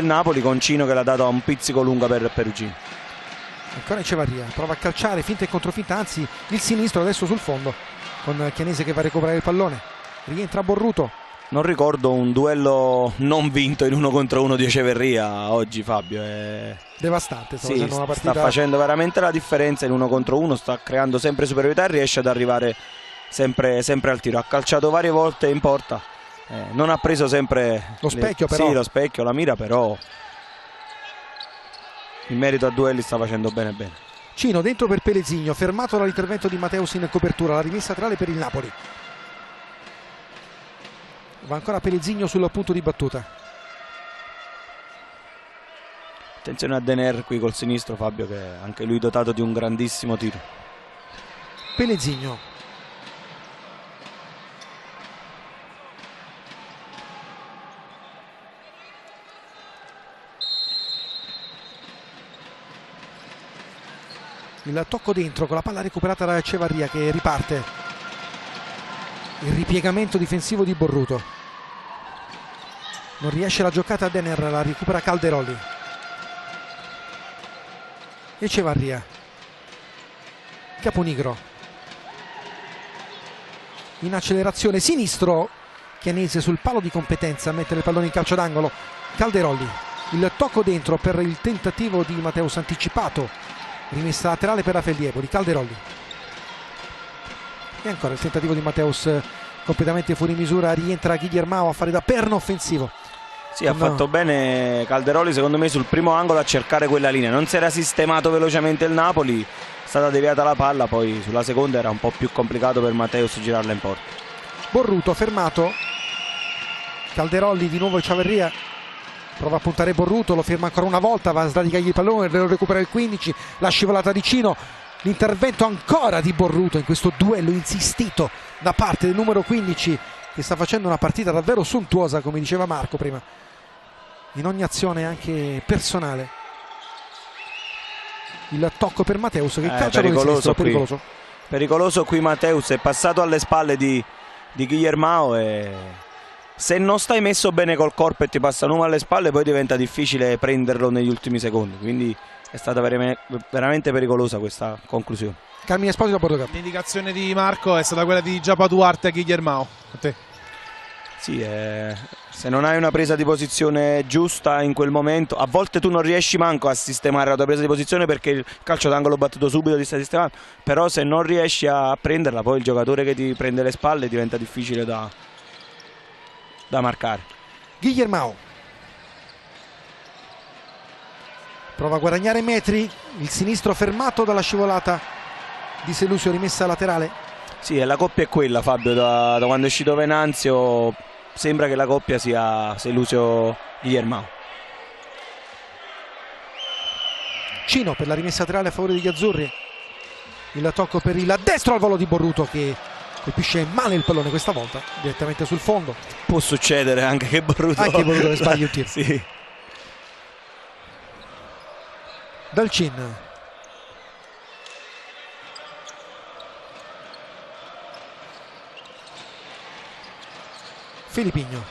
Speaker 2: Napoli con Cino che l'ha dato a un pizzico lunga per Perugino.
Speaker 1: Ancora Echevarria, prova a calciare, finta e controfinta, anzi il sinistro adesso sul fondo con Chianese che va a recuperare il pallone. Rientra Borruto.
Speaker 2: Non ricordo un duello non vinto in 1 contro 1 di Echeverria oggi, Fabio. È
Speaker 1: devastante,
Speaker 2: sta facendo veramente la differenza in 1 contro 1, sta creando sempre superiorità e riesce ad arrivare sempre al tiro. Ha calciato varie volte in porta, non ha preso sempre
Speaker 1: lo specchio, però.
Speaker 2: Sì, lo specchio, la mira, però in merito a duelli sta facendo bene.
Speaker 1: Cino dentro per Pelezigno, fermato dall'intervento di Mateus in copertura, la rimessa laterale per il Napoli. Va ancora Pelezigno sul punto di battuta.
Speaker 2: Attenzione a Denner qui col sinistro, Fabio, che è anche lui dotato di un grandissimo tiro.
Speaker 1: Pelezigno. Il tocco dentro con la palla recuperata da Echevarria che riparte. Il ripiegamento difensivo di Borruto. Non riesce la giocata a Denner, la recupera Calderoli. Echevarria. Caponigro. In accelerazione sinistro. Chianese sul palo di competenza a mettere il pallone in calcio d'angolo. Calderoli. Il tocco dentro per il tentativo di Mateus anticipato. Rimessa laterale per Rafellievoli. Calderoli. E ancora il tentativo di Mateus completamente fuori misura. Rientra Guillermao a fare da perno offensivo.
Speaker 2: Sì, ha fatto bene Calderoli secondo me sul primo angolo a cercare quella linea. Non si era sistemato velocemente il Napoli, è stata deviata la palla, poi sulla seconda era un po' più complicato per Mateus girarla in porta.
Speaker 1: Borruto fermato. Calderoli di nuovo Echevarria. Prova a puntare Borruto, lo ferma ancora una volta, va a sradicargli il pallone, lo recupera il 15, la scivolata di Cino. L'intervento ancora di Borruto in questo duello insistito da parte del numero 15 che sta facendo una partita davvero sontuosa, come diceva Marco prima, in ogni azione anche personale. Il tocco per Mateus che calcia con il sinistro,
Speaker 2: pericoloso qui Mateus, è passato alle spalle di Guillermao e se non stai messo bene col corpo e ti passa uno alle spalle poi diventa difficile prenderlo negli ultimi secondi, quindi è stata veramente pericolosa questa conclusione.
Speaker 1: Carmine Esposito a Bordo.
Speaker 3: L'indicazione di Marco è stata quella di Giapa Duarte a Guillermao. A te.
Speaker 2: Sì, se non hai una presa di posizione giusta in quel momento, a volte tu non riesci manco a sistemare la tua presa di posizione perché il calcio d'angolo battuto subito ti sta sistemando, però se non riesci a prenderla poi il giocatore che ti prende le spalle diventa difficile da marcare.
Speaker 1: Guillermao prova a guadagnare metri, il sinistro fermato dalla scivolata di Selusio, rimessa laterale.
Speaker 2: Sì, la coppia è quella, Fabio, da quando è uscito Venanzio sembra che la coppia sia Selusio-Guillermao.
Speaker 1: Cino per la rimessa laterale a favore degli azzurri, il tocco per il destro al volo di Borruto che colpisce male il pallone questa volta, direttamente sul fondo.
Speaker 2: Può succedere anche che Borruto
Speaker 1: sbagli un tiro.
Speaker 2: Sì.
Speaker 1: Dalcin. Filipigno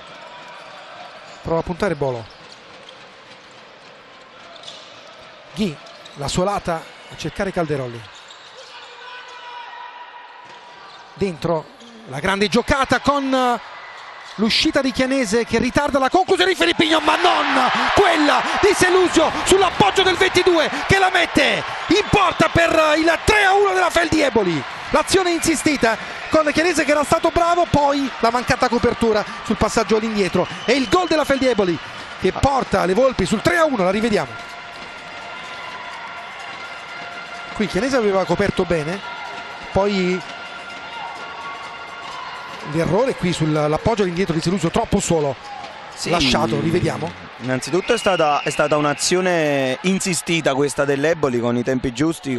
Speaker 1: prova a puntare Bolo. Ghi, la sua lata a cercare Calderoli. Dentro la grande giocata con l'uscita di Chianese che ritarda la conclusione di Filipigno, ma non quella di Selusio sull'appoggio del 22 che la mette in porta per il 3-1 della Feldieboli. L'azione insistita con Chianese che era stato bravo, poi la mancata copertura sul passaggio all'indietro e il gol della Feldieboli che porta le Volpi sul 3-1. La rivediamo. Qui Chianese aveva coperto bene, poi l'errore qui sull'appoggio all'indietro di Selusio troppo solo, sì, lasciato. Rivediamo.
Speaker 2: Innanzitutto è stata un'azione insistita questa dell'Eboli con i tempi giusti,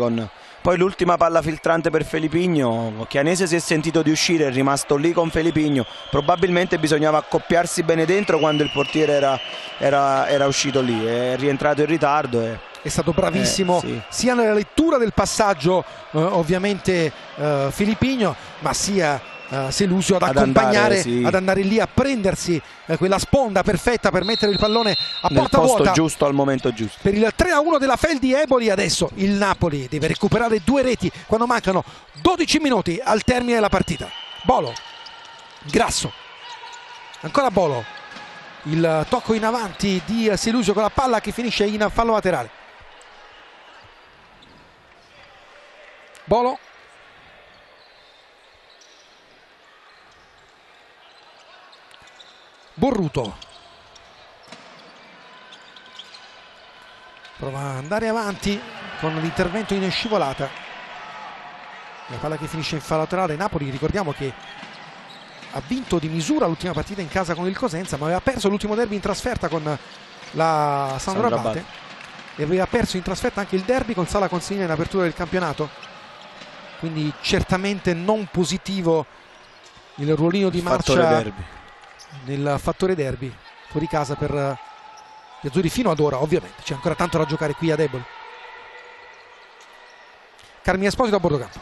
Speaker 2: poi l'ultima palla filtrante per Felipigno. Chianese si è sentito di uscire, è rimasto lì con Felipigno, probabilmente bisognava accoppiarsi bene dentro quando il portiere era uscito lì, è rientrato in ritardo
Speaker 1: è stato bravissimo
Speaker 2: sì,
Speaker 1: sia nella lettura del passaggio ovviamente Filipigno, ma sia Selusio ad accompagnare, ad andare lì a prendersi quella sponda perfetta per mettere il pallone a porta vuota,
Speaker 2: posto giusto al momento giusto.
Speaker 1: Per il 3-1 della Feldieboli. Adesso il Napoli deve recuperare 2 reti quando mancano 12 minuti al termine della partita. Bolo, Grasso, ancora Bolo, il tocco in avanti di Selusio con la palla che finisce in fallo laterale. Bolo, Borruto prova ad andare avanti con l'intervento in scivolata, la palla che finisce in fallo laterale. Napoli, ricordiamo che ha vinto di misura l'ultima partita in casa con il Cosenza, ma aveva perso l'ultimo derby in trasferta con la Sandro Abate e aveva perso in trasferta anche il derby con Sala Consilina in apertura del campionato, quindi certamente non positivo il ruolino di marcia nel fattore derby fuori casa per gli azzurri fino ad ora. Ovviamente c'è ancora tanto da giocare qui ad Eboli. Carmine Esposito a bordo campo.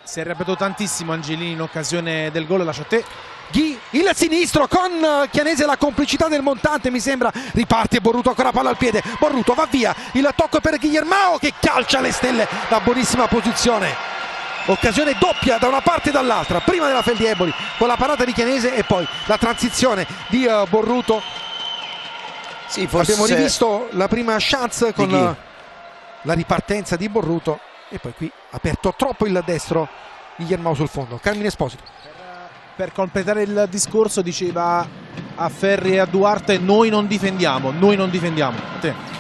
Speaker 3: Si è arrabbiato tantissimo Angelini in occasione del gol. Lascio a te.
Speaker 1: Ghi, il sinistro con Chianese, la complicità del montante mi sembra. Riparte Borruto, ancora palla al piede, Borruto va via, il tocco per Guillermao che calcia le stelle da buonissima posizione. Occasione doppia da una parte e dall'altra, prima della Feldieboli con la parata di Chianese e poi la transizione di Borruto.
Speaker 2: Sì, forse
Speaker 1: abbiamo rivisto la prima chance con la ripartenza di Borruto e poi qui aperto troppo il destro Guillermao sul fondo. Carmine Esposito.
Speaker 3: Per completare il discorso diceva a Ferri e a Duarte: noi non difendiamo, noi non difendiamo. A te.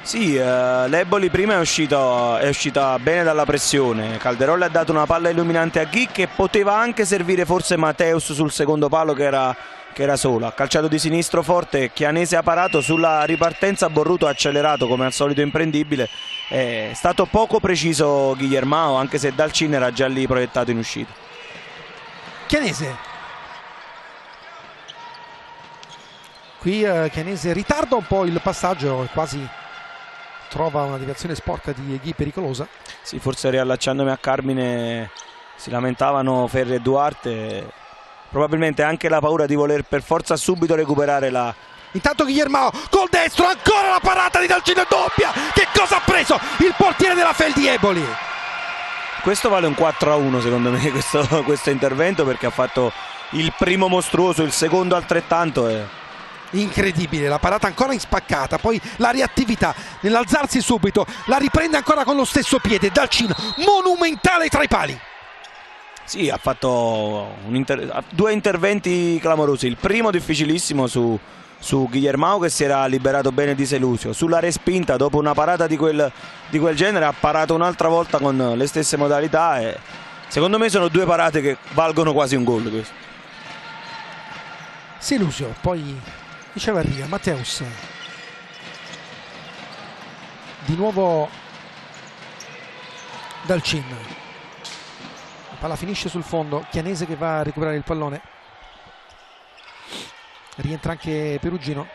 Speaker 2: Sì, l'Eboli prima è uscita bene dalla pressione. Calderoli ha dato una palla illuminante a Ghi che poteva anche servire forse Mateus sul secondo palo che era solo. Ha calciato di sinistro forte, Chianese ha parato, sulla ripartenza Borruto ha accelerato come al solito imprendibile. È stato poco preciso Guillermao, anche se Dalcin era già lì proiettato in uscita.
Speaker 1: Chianese. Qui Chianese ritarda un po' il passaggio e quasi trova una deviazione sporca di Ghi pericolosa.
Speaker 2: Sì, forse riallacciandomi a Carmine si lamentavano Ferri e Duarte, probabilmente anche la paura di voler per forza subito recuperare la...
Speaker 1: Intanto Guillermao col destro, ancora la parata di Dalcin doppia. Che cosa ha preso il portiere della Feldieboli?
Speaker 2: Questo vale un 4-1 secondo me questo intervento, perché ha fatto il primo mostruoso, il secondo altrettanto
Speaker 1: incredibile, la parata ancora in spaccata, poi la reattività nell'alzarsi subito, la riprende ancora con lo stesso piede. Dalcin monumentale tra i pali.
Speaker 2: Sì, ha fatto due interventi clamorosi. Il primo difficilissimo su Guillermao che si era liberato bene di Selusio, sulla respinta dopo una parata di quel genere ha parato un'altra volta con le stesse modalità Secondo me sono 2 parate che valgono quasi un gol questo.
Speaker 1: Selusio, poi Echevarria, Matteus. Di nuovo Dalcin. La palla finisce sul fondo, Chianese che va a recuperare il pallone. Rientra anche Perugino.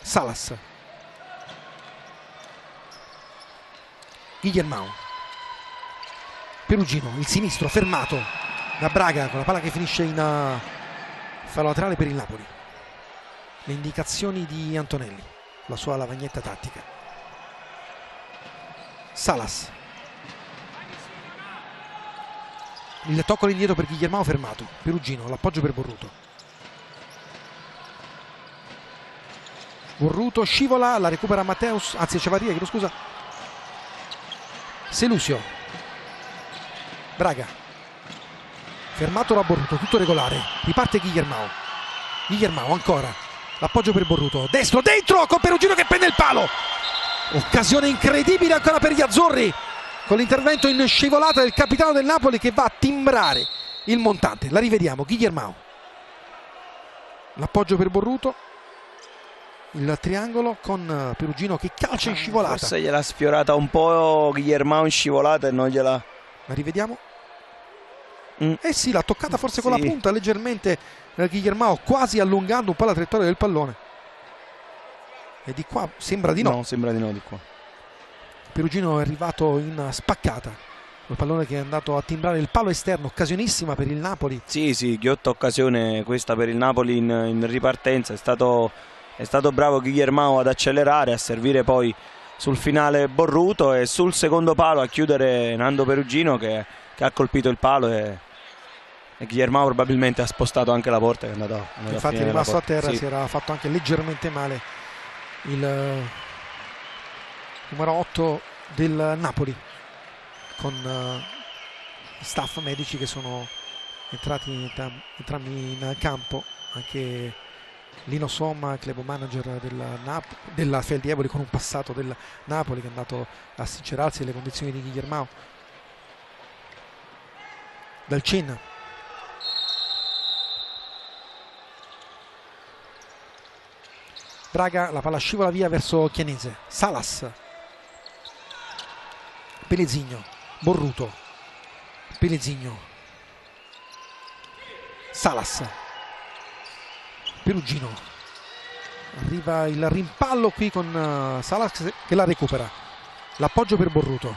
Speaker 1: Salas. Guillermao. Perugino, il sinistro fermato da Braga con la palla che finisce in fallo laterale per il Napoli. Le indicazioni di Antonelli, la sua lavagnetta tattica. Salas. Il tocco all'indietro per Guillermao fermato. Perugino, l'appoggio per Borruto. Borruto scivola, la recupera Matteus, anzi Echevarria, chiedo scusa. Selusio. Braga. Fermato da Borruto, tutto regolare. Riparte Guillermao. Guillermao ancora. L'appoggio per Borruto. Destro, dentro, con Perugino che prende il palo. Occasione incredibile ancora per gli azzurri, con l'intervento in scivolata del capitano del Napoli che va a timbrare il montante. La rivediamo, Guillermao. L'appoggio per Borruto. Il triangolo con Perugino che calcia in scivolata.
Speaker 2: Forse gliel'ha sfiorata un po' Guillermao in scivolata e non gliela...
Speaker 1: La rivediamo. Eh sì, l'ha toccata forse con la punta leggermente Guillermao, quasi allungando un po' la traiettoria del pallone. E di qua sembra di no.
Speaker 2: No, sembra di no di qua.
Speaker 1: Perugino è arrivato in spaccata. Il pallone che è andato a timbrare il palo esterno, occasionissima per il Napoli.
Speaker 2: Sì, ghiotta occasione questa per il Napoli in ripartenza. È stato bravo Guillermao ad accelerare, a servire poi sul finale Borruto e sul secondo palo a chiudere Nando Perugino che ha colpito il palo e Guillermao probabilmente ha spostato anche la porta che è andato
Speaker 1: infatti è rimasto a terra,
Speaker 2: sì.
Speaker 1: Si era fatto anche leggermente male il numero 8 del Napoli, con staff medici che sono entrati entrambi in campo, anche Lino Somma, club manager della Feldieboli, con un passato del Napoli, che è andato a sincerarsi delle condizioni di Guillermao. Dalcin. Braga, la palla scivola via verso Chianese. Salas. Pelezigno. Borruto. Pelezigno. Salas. Perugino. Arriva il rimpallo qui con Salas che la recupera. L'appoggio per Borruto.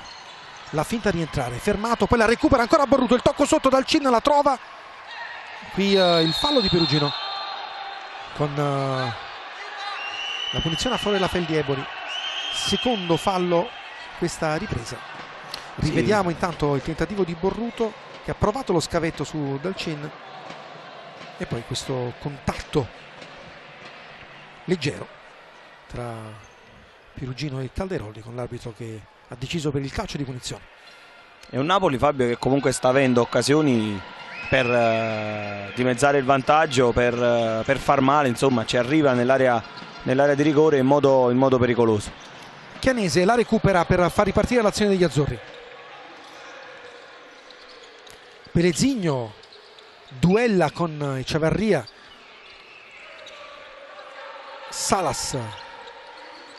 Speaker 1: La finta di rientrare. Fermato. Poi la recupera ancora Borruto. Il tocco sotto dal Cin, la trova. Qui il fallo di Perugino. Con la punizione a favore della Feldieboli. Secondo fallo questa ripresa. Rivediamo intanto il tentativo di Borruto che ha provato lo scavetto su Dalcin e poi questo contatto leggero tra Perugino e Calderoli, con l'arbitro che ha deciso per il calcio di punizione.
Speaker 2: È un Napoli, Fabio, che comunque sta avendo occasioni per dimezzare il vantaggio, per far male, insomma ci arriva nell'area di rigore in modo pericoloso.
Speaker 1: Chianese la recupera per far ripartire l'azione degli azzurri. Pelezigno duella con Echevarria. Salas.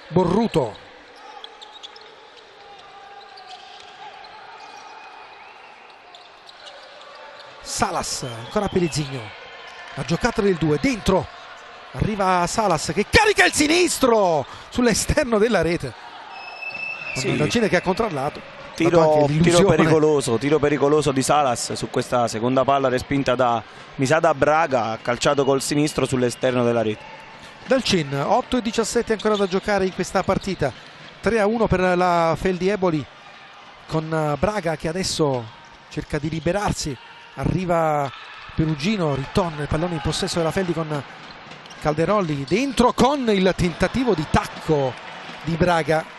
Speaker 1: Borruto. Salas, ancora Pelezigno. La giocata del 2, dentro. Arriva Salas che carica il sinistro sull'esterno della rete.
Speaker 2: Sì.
Speaker 1: Dalcin che ha controllato.
Speaker 2: Tiro pericoloso di Salas su questa seconda palla respinta da Braga, ha calciato col sinistro sull'esterno della rete.
Speaker 1: Dalcin, 8:17 ancora da giocare in questa partita. 3-1 per la Feldieboli, con Braga che adesso cerca di liberarsi. Arriva Perugino, ritorna il pallone in possesso della Feldi con Calderoli, dentro con il tentativo di tacco di Braga.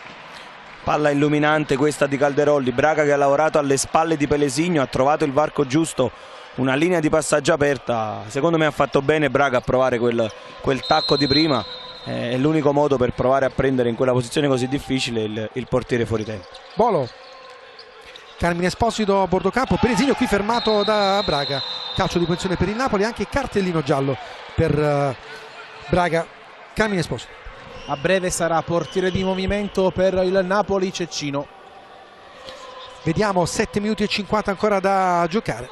Speaker 2: Palla illuminante questa di Calderoli. Braga che ha lavorato alle spalle di Pelezigno, ha trovato il varco giusto, una linea di passaggio aperta. Secondo me ha fatto bene Braga a provare quel tacco di prima è l'unico modo per provare a prendere in quella posizione così difficile il portiere fuori tempo.
Speaker 1: Bolo, Carmine Esposito a bordo campo, Pellegrino qui fermato da Braga, calcio di punizione per il Napoli, anche cartellino giallo per Braga. Carmine Esposito.
Speaker 3: A breve sarà portiere di movimento per il Napoli Cecchino.
Speaker 1: Vediamo, 7 minuti e 50 ancora da giocare,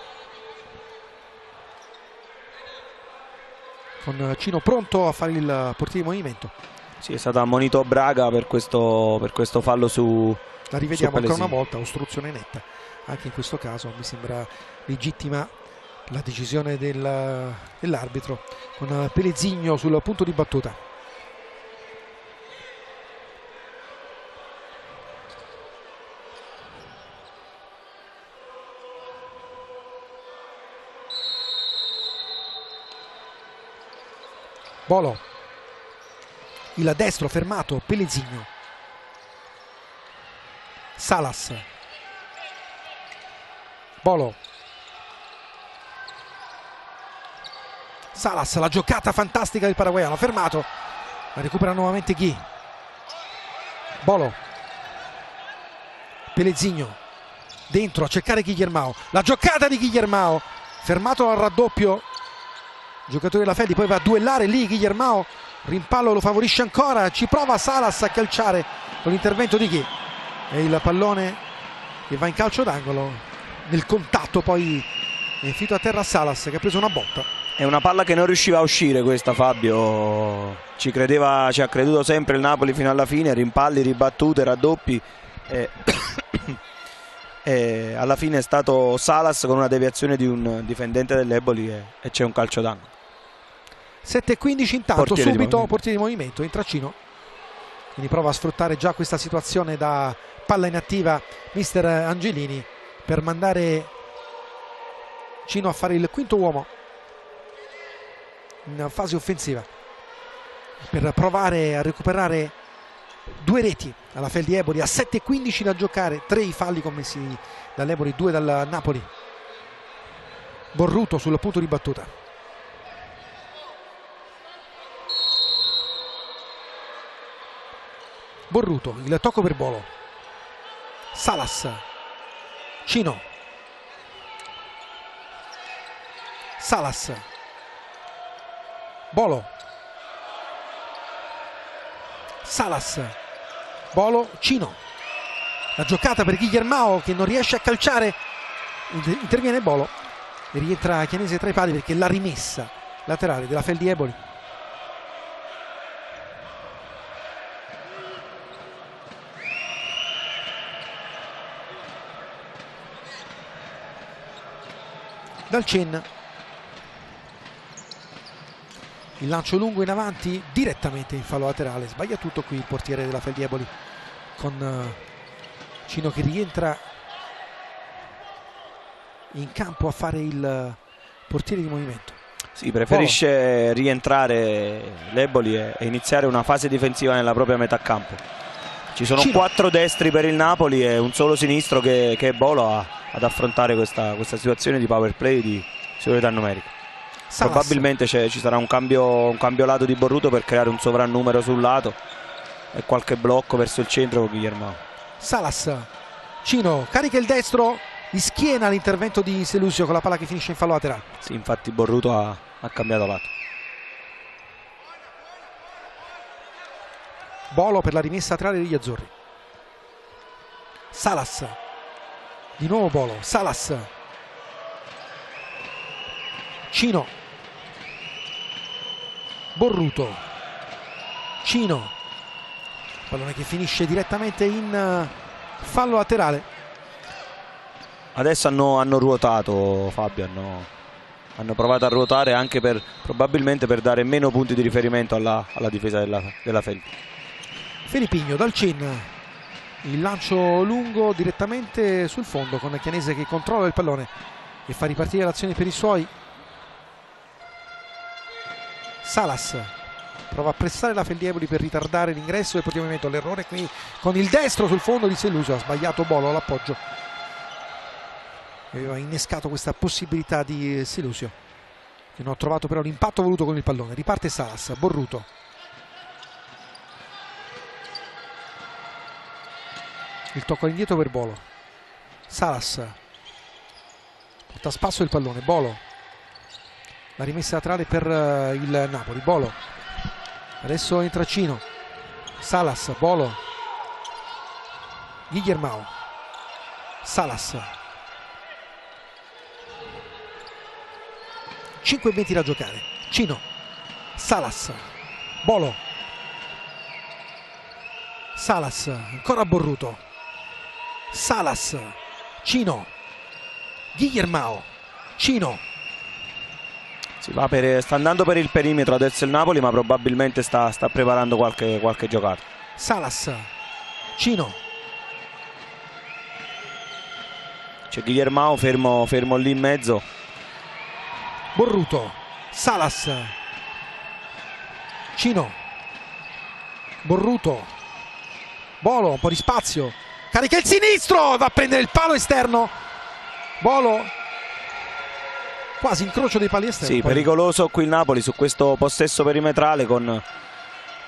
Speaker 1: con Cino pronto a fare il portiere di movimento.
Speaker 2: Sì, è stato ammonito Braga per questo fallo su...
Speaker 1: La rivediamo ancora una volta, ostruzione netta. Anche in questo caso mi sembra legittima la decisione dell'arbitro, con Pellegrino sul punto di battuta. Bolo, il destro fermato, Pellegrino. Salas, Bolo, Salas, la giocata fantastica del paraguayano, fermato, la recupera nuovamente chi? Bolo, Pellegrino dentro a cercare Guillermao, la giocata di Guillermao, fermato al raddoppio giocatore della Feldi, poi va a duellare lì Guillermao, rimpallo lo favorisce ancora, ci prova Salas a calciare con l'intervento di chi? E il pallone che va in calcio d'angolo, nel contatto poi è finito a terra Salas che ha preso una botta.
Speaker 2: È una palla che non riusciva a uscire questa, Fabio, ci ha creduto sempre il Napoli fino alla fine, rimpalli, ribattute, raddoppi e alla fine è stato Salas con una deviazione di un difendente dell'Eboli e c'è un calcio d'angolo.
Speaker 1: 7:15 intanto, subito portiere di movimento, entra Cino, quindi prova a sfruttare già questa situazione da palla inattiva mister Angelini per mandare Cino a fare il quinto uomo in fase offensiva, per provare a recuperare 2 reti alla Feldi Eboli. A 7:15 da giocare, 3 i falli commessi dall'Eboli, 2 dal Napoli. Borruto sul punto di battuta. Borruto, il tocco per Bolo. Salas, Cino, Salas, Bolo, Salas, Bolo, Cino, la giocata per Guillermao che non riesce a calciare, interviene Bolo e rientra Chianese tra i pali perché la rimessa laterale della Feldi Eboli. Dal Cen, il lancio lungo in avanti direttamente in fallo laterale, sbaglia tutto qui il portiere della Feldi Eboli, con Cino che rientra in campo a fare il portiere di movimento.
Speaker 2: Sì, preferisce rientrare l'Eboli e iniziare una fase difensiva nella propria metà campo. Ci sono
Speaker 1: Cino.
Speaker 2: 4 destri per il Napoli e un solo sinistro che è Bolo ad affrontare questa situazione di power play di superiorità numerica.
Speaker 1: Salas.
Speaker 2: Probabilmente ci sarà un cambio lato di Borruto per creare un sovrannumero sul lato e qualche blocco verso il centro con Guillermao.
Speaker 1: Salas, Cino carica il destro, di schiena l'intervento di Selusio con la palla che finisce in fallo laterale.
Speaker 2: Sì, infatti Borruto ha cambiato lato.
Speaker 1: Bolo per la rimessa laterale degli azzurri. Salas, di nuovo Bolo, Salas, Cino, Borruto, Cino, pallone che finisce direttamente in fallo laterale.
Speaker 2: Adesso hanno ruotato, Fabio, hanno provato a ruotare anche probabilmente per dare meno punti di riferimento alla difesa della Feldi.
Speaker 1: Felipigno dal Cen, il lancio lungo direttamente sul fondo con Chianese che controlla il pallone e fa ripartire l'azione per i suoi. Salas prova a pressare la Feldi Eboli per ritardare l'ingresso del portiere di movimento, l'errore qui con il destro sul fondo di Selusio, ha sbagliato Bolo all'appoggio, aveva innescato questa possibilità di Selusio che non ha trovato però l'impatto voluto con il pallone. Riparte Salas, Borruto, Il tocco all'indietro per Bolo. Salas porta a spasso il pallone. Bolo, la rimessa laterale per il Napoli. Bolo, adesso entra Cino. Salas, Bolo, Guillermao, Salas. 5:20 da giocare. Cino, Salas, Bolo, Salas, ancora Borruto, Salas, Cino, Guillermao, Cino.
Speaker 2: Sta andando per il perimetro adesso il Napoli, ma probabilmente sta preparando qualche giocata.
Speaker 1: Salas, Cino,
Speaker 2: C'è Guillermao fermo lì in mezzo.
Speaker 1: Borruto, Salas, Cino, Borruto, Bolo, un po' di spazio, carica il sinistro, va a prendere il palo esterno. Bolo, quasi incrocio dei pali esterni.
Speaker 2: Sì, pericoloso qui il Napoli su questo possesso perimetrale con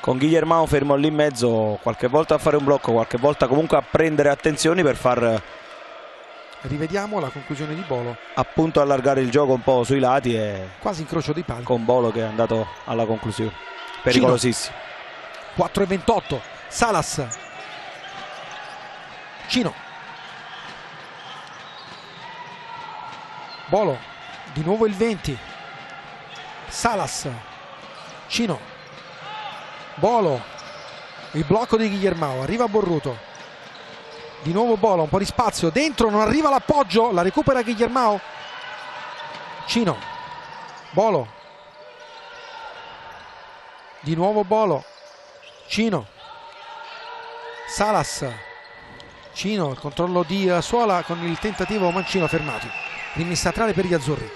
Speaker 2: Guillermao fermo lì in mezzo, qualche volta a fare un blocco, qualche volta comunque a prendere attenzioni per far...
Speaker 1: Rivediamo la conclusione di Bolo.
Speaker 2: Appunto allargare il gioco un po' sui lati e
Speaker 1: quasi incrocio dei pali.
Speaker 2: Con Bolo che è andato alla conclusione. Pericolosissimo.
Speaker 1: 4:28. Salas. Cino. Bolo. Di nuovo il 20. Salas. Cino. Bolo. Il blocco di Guillermao. Arriva Borruto. Di nuovo Bolo, un po' di spazio, dentro, non arriva l'appoggio, la recupera Guillermao. Cino, Bolo, di nuovo Bolo, Cino, Salas, Cino, il controllo di Suola con il tentativo Mancino fermati. Rimessa laterale per gli azzurri.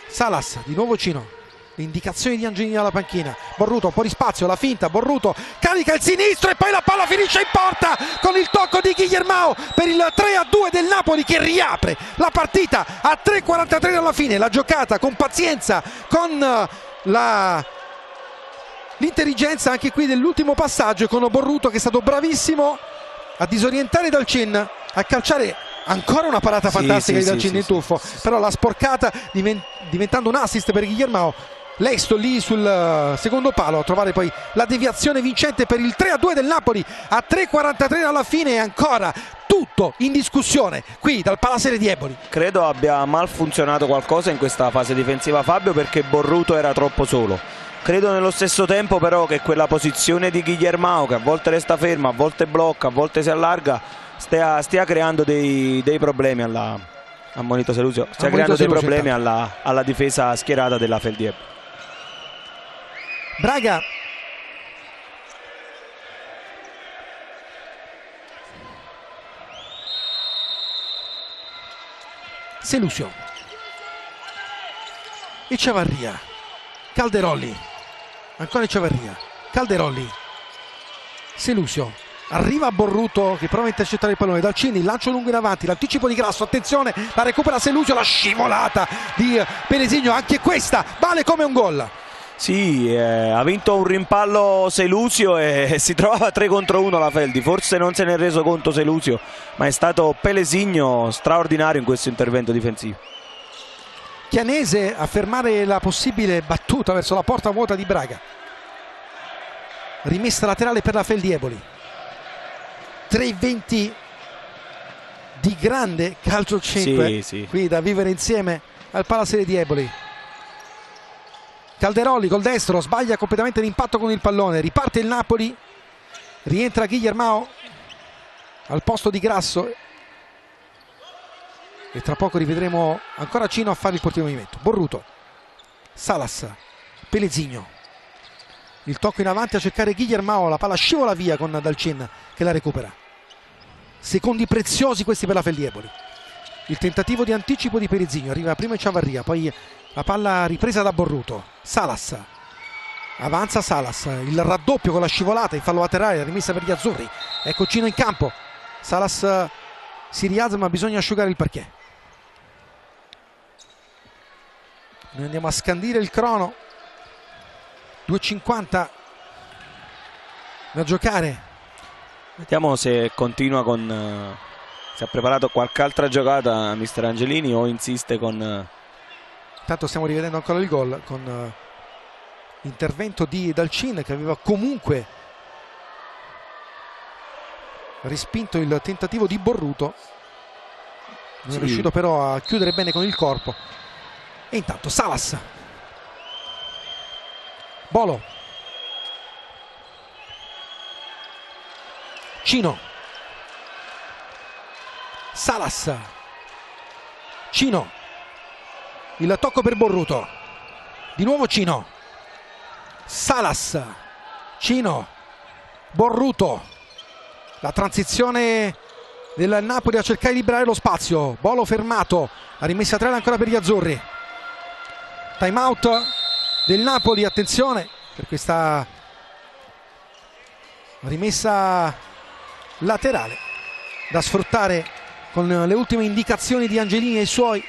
Speaker 1: Salas, di nuovo Cino. Le indicazioni di Angelini alla panchina. Borruto, un po' di spazio, la finta, Borruto carica il sinistro e poi la palla finisce in porta con il tocco di Guillermao per il 3-2 del Napoli che riapre la partita a 3:43 dalla fine. La giocata con pazienza, con l'intelligenza anche qui dell'ultimo passaggio e con Borruto che è stato bravissimo a disorientare Dalcin, a calciare ancora una parata fantastica di Dalcin in tuffo, però la sporcata diventando un assist per Guillermao. Lesto lì sul secondo palo a trovare poi la deviazione vincente per il 3-2 del Napoli a 3:43 alla fine e ancora tutto in discussione qui dal Palaserie di Eboli.
Speaker 2: Credo abbia mal funzionato qualcosa in questa fase difensiva Fabio, perché Borruto era troppo solo. Credo nello stesso tempo però che quella posizione di Guillermao, che a volte resta ferma, a volte blocca, a volte si allarga, stia creando dei problemi a Monito Selusio, stia creando dei problemi alla difesa schierata della Feldieb.
Speaker 1: Braga Selusio, Echevarria, Calderolli, ancora Echevarria, Calderolli, Selusio, arriva Borruto che prova a intercettare il pallone. Dalcini, lancio lungo in avanti, l'anticipo di Grasso, attenzione, la recupera Selusio, la scivolata di Peresigno, anche questa vale come un gol.
Speaker 2: Sì, ha vinto un rimpallo Selusio e si trovava 3 contro 1 la Feldi. Forse non se ne è reso conto Selusio, ma è stato Peresigno straordinario in questo intervento difensivo.
Speaker 1: Chianese a fermare la possibile battuta verso la porta vuota di Braga. Rimessa laterale per la Feldi Eboli. 3:20 di grande calcio 5
Speaker 2: sì.
Speaker 1: Qui da vivere insieme al Palaserie di Eboli. Calderolli col destro sbaglia completamente l'impatto con il pallone, riparte il Napoli, rientra Guillermao al posto di Grasso e tra poco rivedremo ancora Cino a fare il portiere movimento. Borruto, Salas, Peresigno, il tocco in avanti a cercare Guillermao, la palla scivola via con Dalcin che la recupera. Secondi preziosi questi per la Feldieboli. Il tentativo di anticipo di Peresigno, arriva prima Echevarria, poi la palla ripresa da Borruto. Salas, avanza Salas, il raddoppio con la scivolata, il fallo laterale, la rimessa per gli azzurri. Ecco Cino in campo, Salas si rialza ma bisogna asciugare il parquet. Noi andiamo a scandire il crono. 2:50 da giocare
Speaker 2: Vediamo se continua con... se ha preparato qualche altra giocata mister Angelini o insiste con...
Speaker 1: Intanto stiamo rivedendo ancora il gol con l'intervento di Dalcin, che aveva comunque respinto il tentativo di Borruto. Non è riuscito però a chiudere bene con il corpo. E intanto Salas, Bolo, Cino, Salas, Cino, il tocco per Borruto, di nuovo Cino, Salas, Cino, Borruto, la transizione del Napoli a cercare di liberare lo spazio. Bolo fermato, la rimessa a tre ancora per gli azzurri. Time out del Napoli, attenzione per questa rimessa laterale da sfruttare con le ultime indicazioni di Angelini e i suoi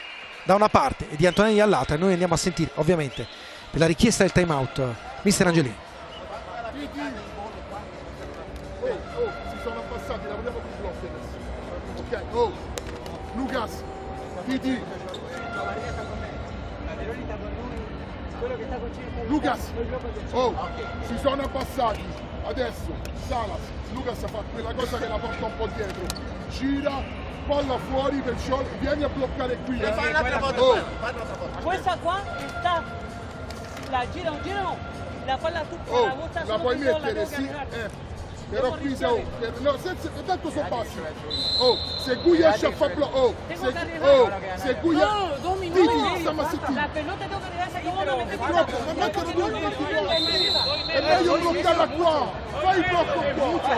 Speaker 1: da una parte e di Antonelli dall'altra. E noi andiamo a sentire ovviamente per la richiesta del time out mister Angelini.
Speaker 4: Si sono abbassati, lavoriamo con i blocchi adesso. Ok, Lucas, Titi, Lucas, si sono abbassati. Adesso Salas, Lucas fa quella cosa che la porta un po' dietro, gira, palla fuori, perciò vieni a bloccare qui.
Speaker 6: Questa qua sta, la gira un giro, la palla tutta, la butta
Speaker 4: la puoi mettere, sì, però qui tanto sono bassi. Se Gui riesce a far se Gui stiamo a sentire.
Speaker 6: La pelota tengo que dejarse como no mete
Speaker 4: Ma mancano 2 minuti. È meglio bloccarla qua. Fai il blocco qua.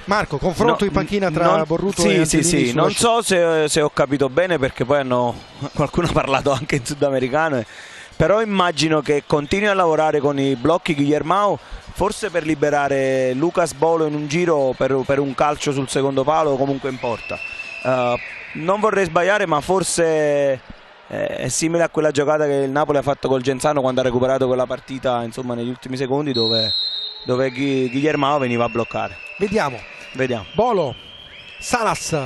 Speaker 1: Marco, confronto in panchina tra Borruto e Angelini.
Speaker 2: Sì, non so se ho capito bene, perché poi qualcuno ha parlato anche in sudamericano, però immagino che continui a lavorare con i blocchi Guillermao, forse per liberare Lucas Bolo in un giro per un calcio sul secondo palo o comunque in porta. Non vorrei sbagliare, ma forse è simile a quella giocata che il Napoli ha fatto col Genzano quando ha recuperato quella partita, insomma, negli ultimi secondi, dove Guillermao veniva a bloccare.
Speaker 1: Vediamo. Bolo, Salas,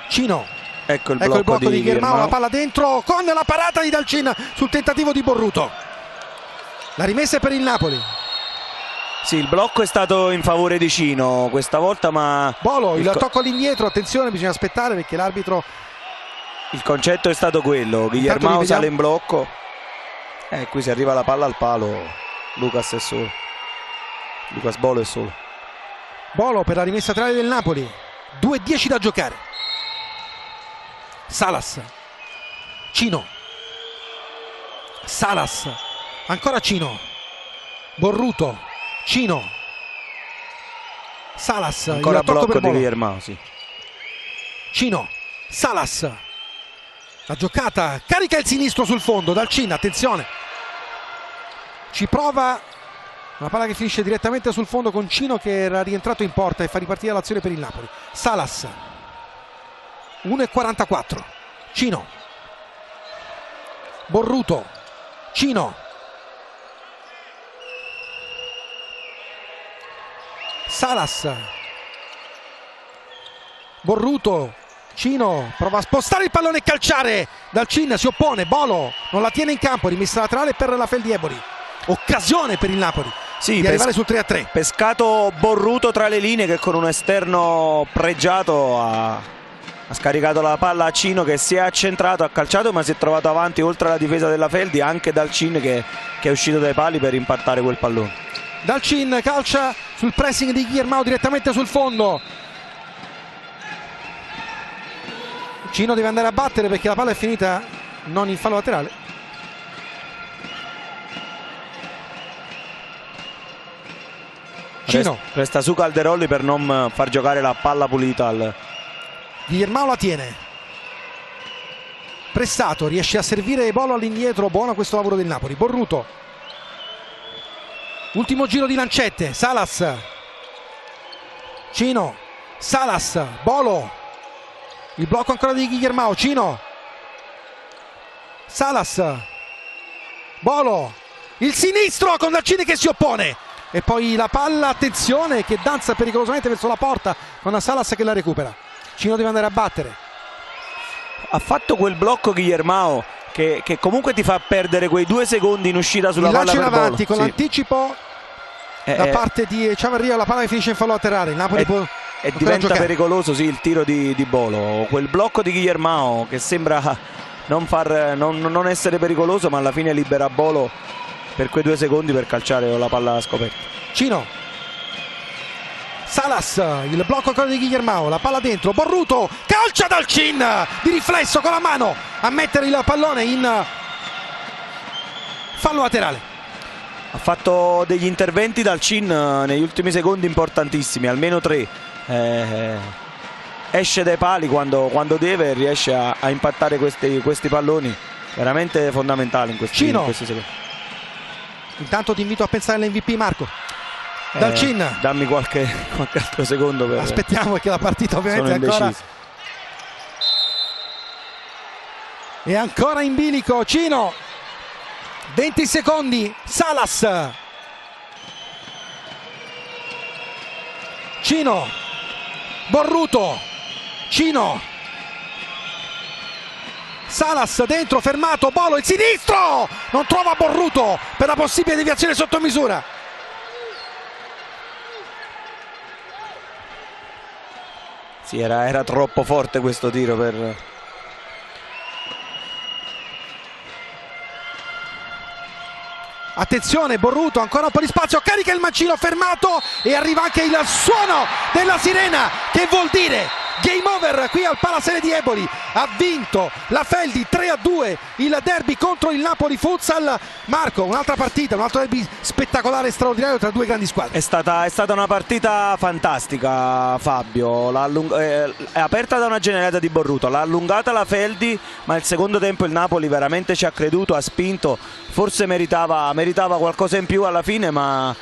Speaker 1: Cino.
Speaker 2: Ecco il blocco di
Speaker 1: Guillermao, la palla dentro con la parata di Dalcin sul tentativo di Borruto. La rimessa è per il Napoli.
Speaker 2: Sì, il blocco è stato in favore di Cino questa volta, ma...
Speaker 1: Bolo, il tocco all'indietro, attenzione, bisogna aspettare perché l'arbitro...
Speaker 2: Il concetto è stato quello, Guillermao sale in blocco. Qui si arriva la palla al palo, Lucas è solo. Lucas Bolo è solo.
Speaker 1: Bolo per la rimessa laterale del Napoli, 2:10 da giocare. Salas, Cino, Salas, ancora Cino, Borruto, Cino, Salas,
Speaker 2: ancora blocco di Guillermao, sì.
Speaker 1: Cino, Salas, la giocata, carica il sinistro sul fondo, Dalcin, attenzione, ci prova, una palla che finisce direttamente sul fondo con Cino che era rientrato in porta e fa ripartire l'azione per il Napoli. Salas, 1:44, Cino, Borruto, Cino, Salas, Borruto, Cino, prova a spostare il pallone e calciare, Dalcin si oppone, Bolo non la tiene in campo, rimessa laterale per la Feldieboli, occasione per il Napoli di arrivare sul 3-3.
Speaker 2: Pescato Borruto tra le linee, che con un esterno pregiato ha scaricato la palla a Cino, che si è accentrato, ha calciato, ma si è trovato avanti oltre la difesa della Feldi anche Dalcin che è uscito dai pali per impattare quel pallone.
Speaker 1: Dalcin calcia sul pressing di Guillermao direttamente sul fondo. Cino deve andare a battere perché la palla è finita non in fallo laterale. Cino
Speaker 2: resta su Calderolli per non far giocare la palla pulita al...
Speaker 1: Guillermao la tiene, pressato, riesce a servire Bolo all'indietro, buono questo lavoro del Napoli. Borruto, ultimo giro di lancette, Salas, Cino, Salas, Bolo, il blocco ancora di Guillermao, Cino, Salas, Bolo, il sinistro con Dalcini che si oppone e poi la palla, attenzione, che danza pericolosamente verso la porta con Salas che la recupera. Cino deve andare a battere.
Speaker 2: Ha fatto quel blocco Guillermao che comunque ti fa perdere quei 2 secondi in uscita sulla palla per
Speaker 1: avanti
Speaker 2: volo.
Speaker 1: con l'anticipo da parte di Chavarria, la palla che finisce in fallo laterale. Il Napoli può
Speaker 2: e diventa pericoloso il tiro di Bolo. Quel blocco di Guillermao che sembra non essere pericoloso, ma alla fine libera Bolo per quei 2 secondi per calciare la palla scoperta.
Speaker 1: Cino, Salas, il blocco ancora di Guillermao, la palla dentro, Borruto, calcia Dalcin di riflesso con la mano a mettere il pallone in fallo laterale.
Speaker 2: Ha fatto degli interventi Dalcin negli ultimi secondi importantissimi, almeno 3. Esce dai pali quando deve, riesce a impattare questi palloni veramente fondamentali in questi secondi.
Speaker 1: Intanto ti invito a pensare all'MVP, Marco. Dalcin,
Speaker 2: dammi qualche altro secondo
Speaker 1: aspettiamo perché la partita ovviamente è ancora in bilico. Cino, 20 secondi, Salas, Cino, Borruto, Cino, Salas dentro, fermato, Bolo, il sinistro, non trova Borruto per la possibile deviazione sotto misura.
Speaker 2: Sì, era troppo forte questo tiro per...
Speaker 1: Attenzione, Borruto, ancora un po' di spazio, carica il mancino, fermato e arriva anche il suono della sirena, che vuol dire game over qui al Palasele di Eboli. Ha vinto la Feldi 3-2 il derby contro il Napoli Futsal. Marco, un'altra partita, un altro derby spettacolare, straordinario tra 2 grandi squadre.
Speaker 2: È stata una partita fantastica, Fabio. È aperta da una genialata di Borruto, l'ha allungata la Feldi, ma il secondo tempo il Napoli veramente ci ha creduto, ha spinto, forse meritava qualcosa in più alla fine, ma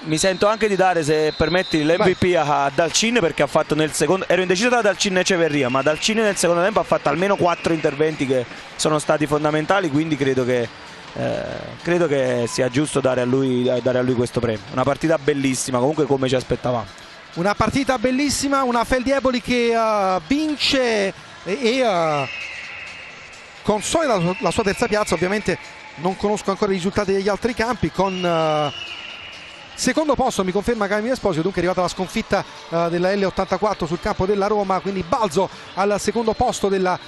Speaker 2: mi sento anche di dare, se permetti, l'MVP a Dalcin, perché ha fatto nel secondo, ero indeciso tra Dalcin e Echeverria, ma Dalcin nel secondo tempo ha fatto almeno 4 interventi che sono stati fondamentali, quindi credo che sia giusto dare a lui questo premio. Una partita bellissima, comunque, come ci aspettavamo.
Speaker 1: Una partita bellissima, una Feldi Eboli che vince e consolida la sua terza piazza. Ovviamente non conosco ancora i risultati degli altri campi. Con secondo posto mi conferma Carmine Esposito, dunque è arrivata la sconfitta della L84 sul campo della Roma, quindi balzo al secondo posto della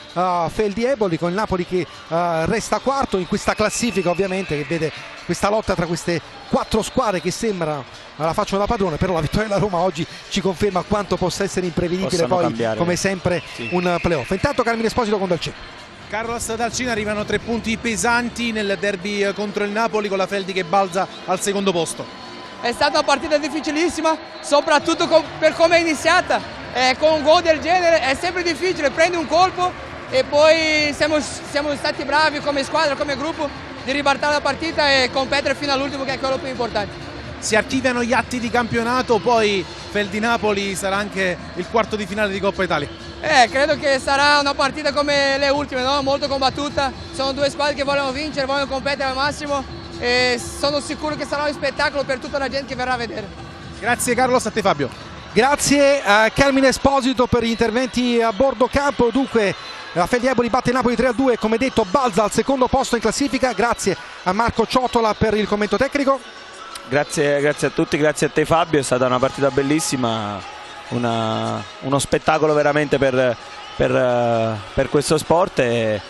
Speaker 1: Feldi Eboli, con il Napoli che resta quarto in questa classifica, ovviamente, che vede questa lotta tra queste 4 squadre che sembrano la facciano da padrone. Però la vittoria della Roma oggi ci conferma quanto possa essere imprevedibile poi cambiare, come sempre, un playoff. Intanto Carmine Esposito con Dalcin.
Speaker 3: Carlos Dalcin, arrivano 3 punti pesanti nel derby contro il Napoli, con la Feldi che balza al secondo posto.
Speaker 8: È stata una partita difficilissima, soprattutto per come è iniziata. Con un gol del genere è sempre difficile, prendi un colpo e poi siamo stati bravi come squadra, come gruppo, di ribaltare la partita e competere fino all'ultimo, che è quello più importante.
Speaker 3: Si archiviano gli atti di campionato, poi Feldi-Napoli sarà anche il quarto di finale di Coppa Italia.
Speaker 8: Credo che sarà una partita come le ultime, no? Molto combattuta, sono 2 squadre che vogliono vincere, vogliono competere al massimo, e sono sicuro che sarà un spettacolo per tutta la gente che verrà a vedere.
Speaker 3: Grazie Carlos, a te Fabio.
Speaker 1: Grazie a Carmine Esposito per gli interventi a bordo campo. Dunque la Feldi Eboli batte il Napoli 3-2, come detto balza al secondo posto in classifica. Grazie a Marco Ciotola per il commento tecnico.
Speaker 2: Grazie a tutti, grazie a te Fabio, è stata una partita bellissima, uno spettacolo veramente per questo sport, e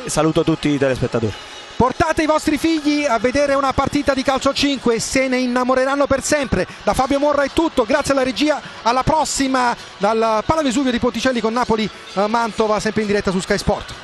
Speaker 2: saluto tutti i telespettatori.
Speaker 1: Portate i vostri figli a vedere una partita di calcio 5, se ne innamoreranno per sempre. Da Fabio Morra è tutto, grazie alla regia, alla prossima dal Pala Vesuvio di Ponticelli con Napoli Mantova, sempre in diretta su Sky Sport.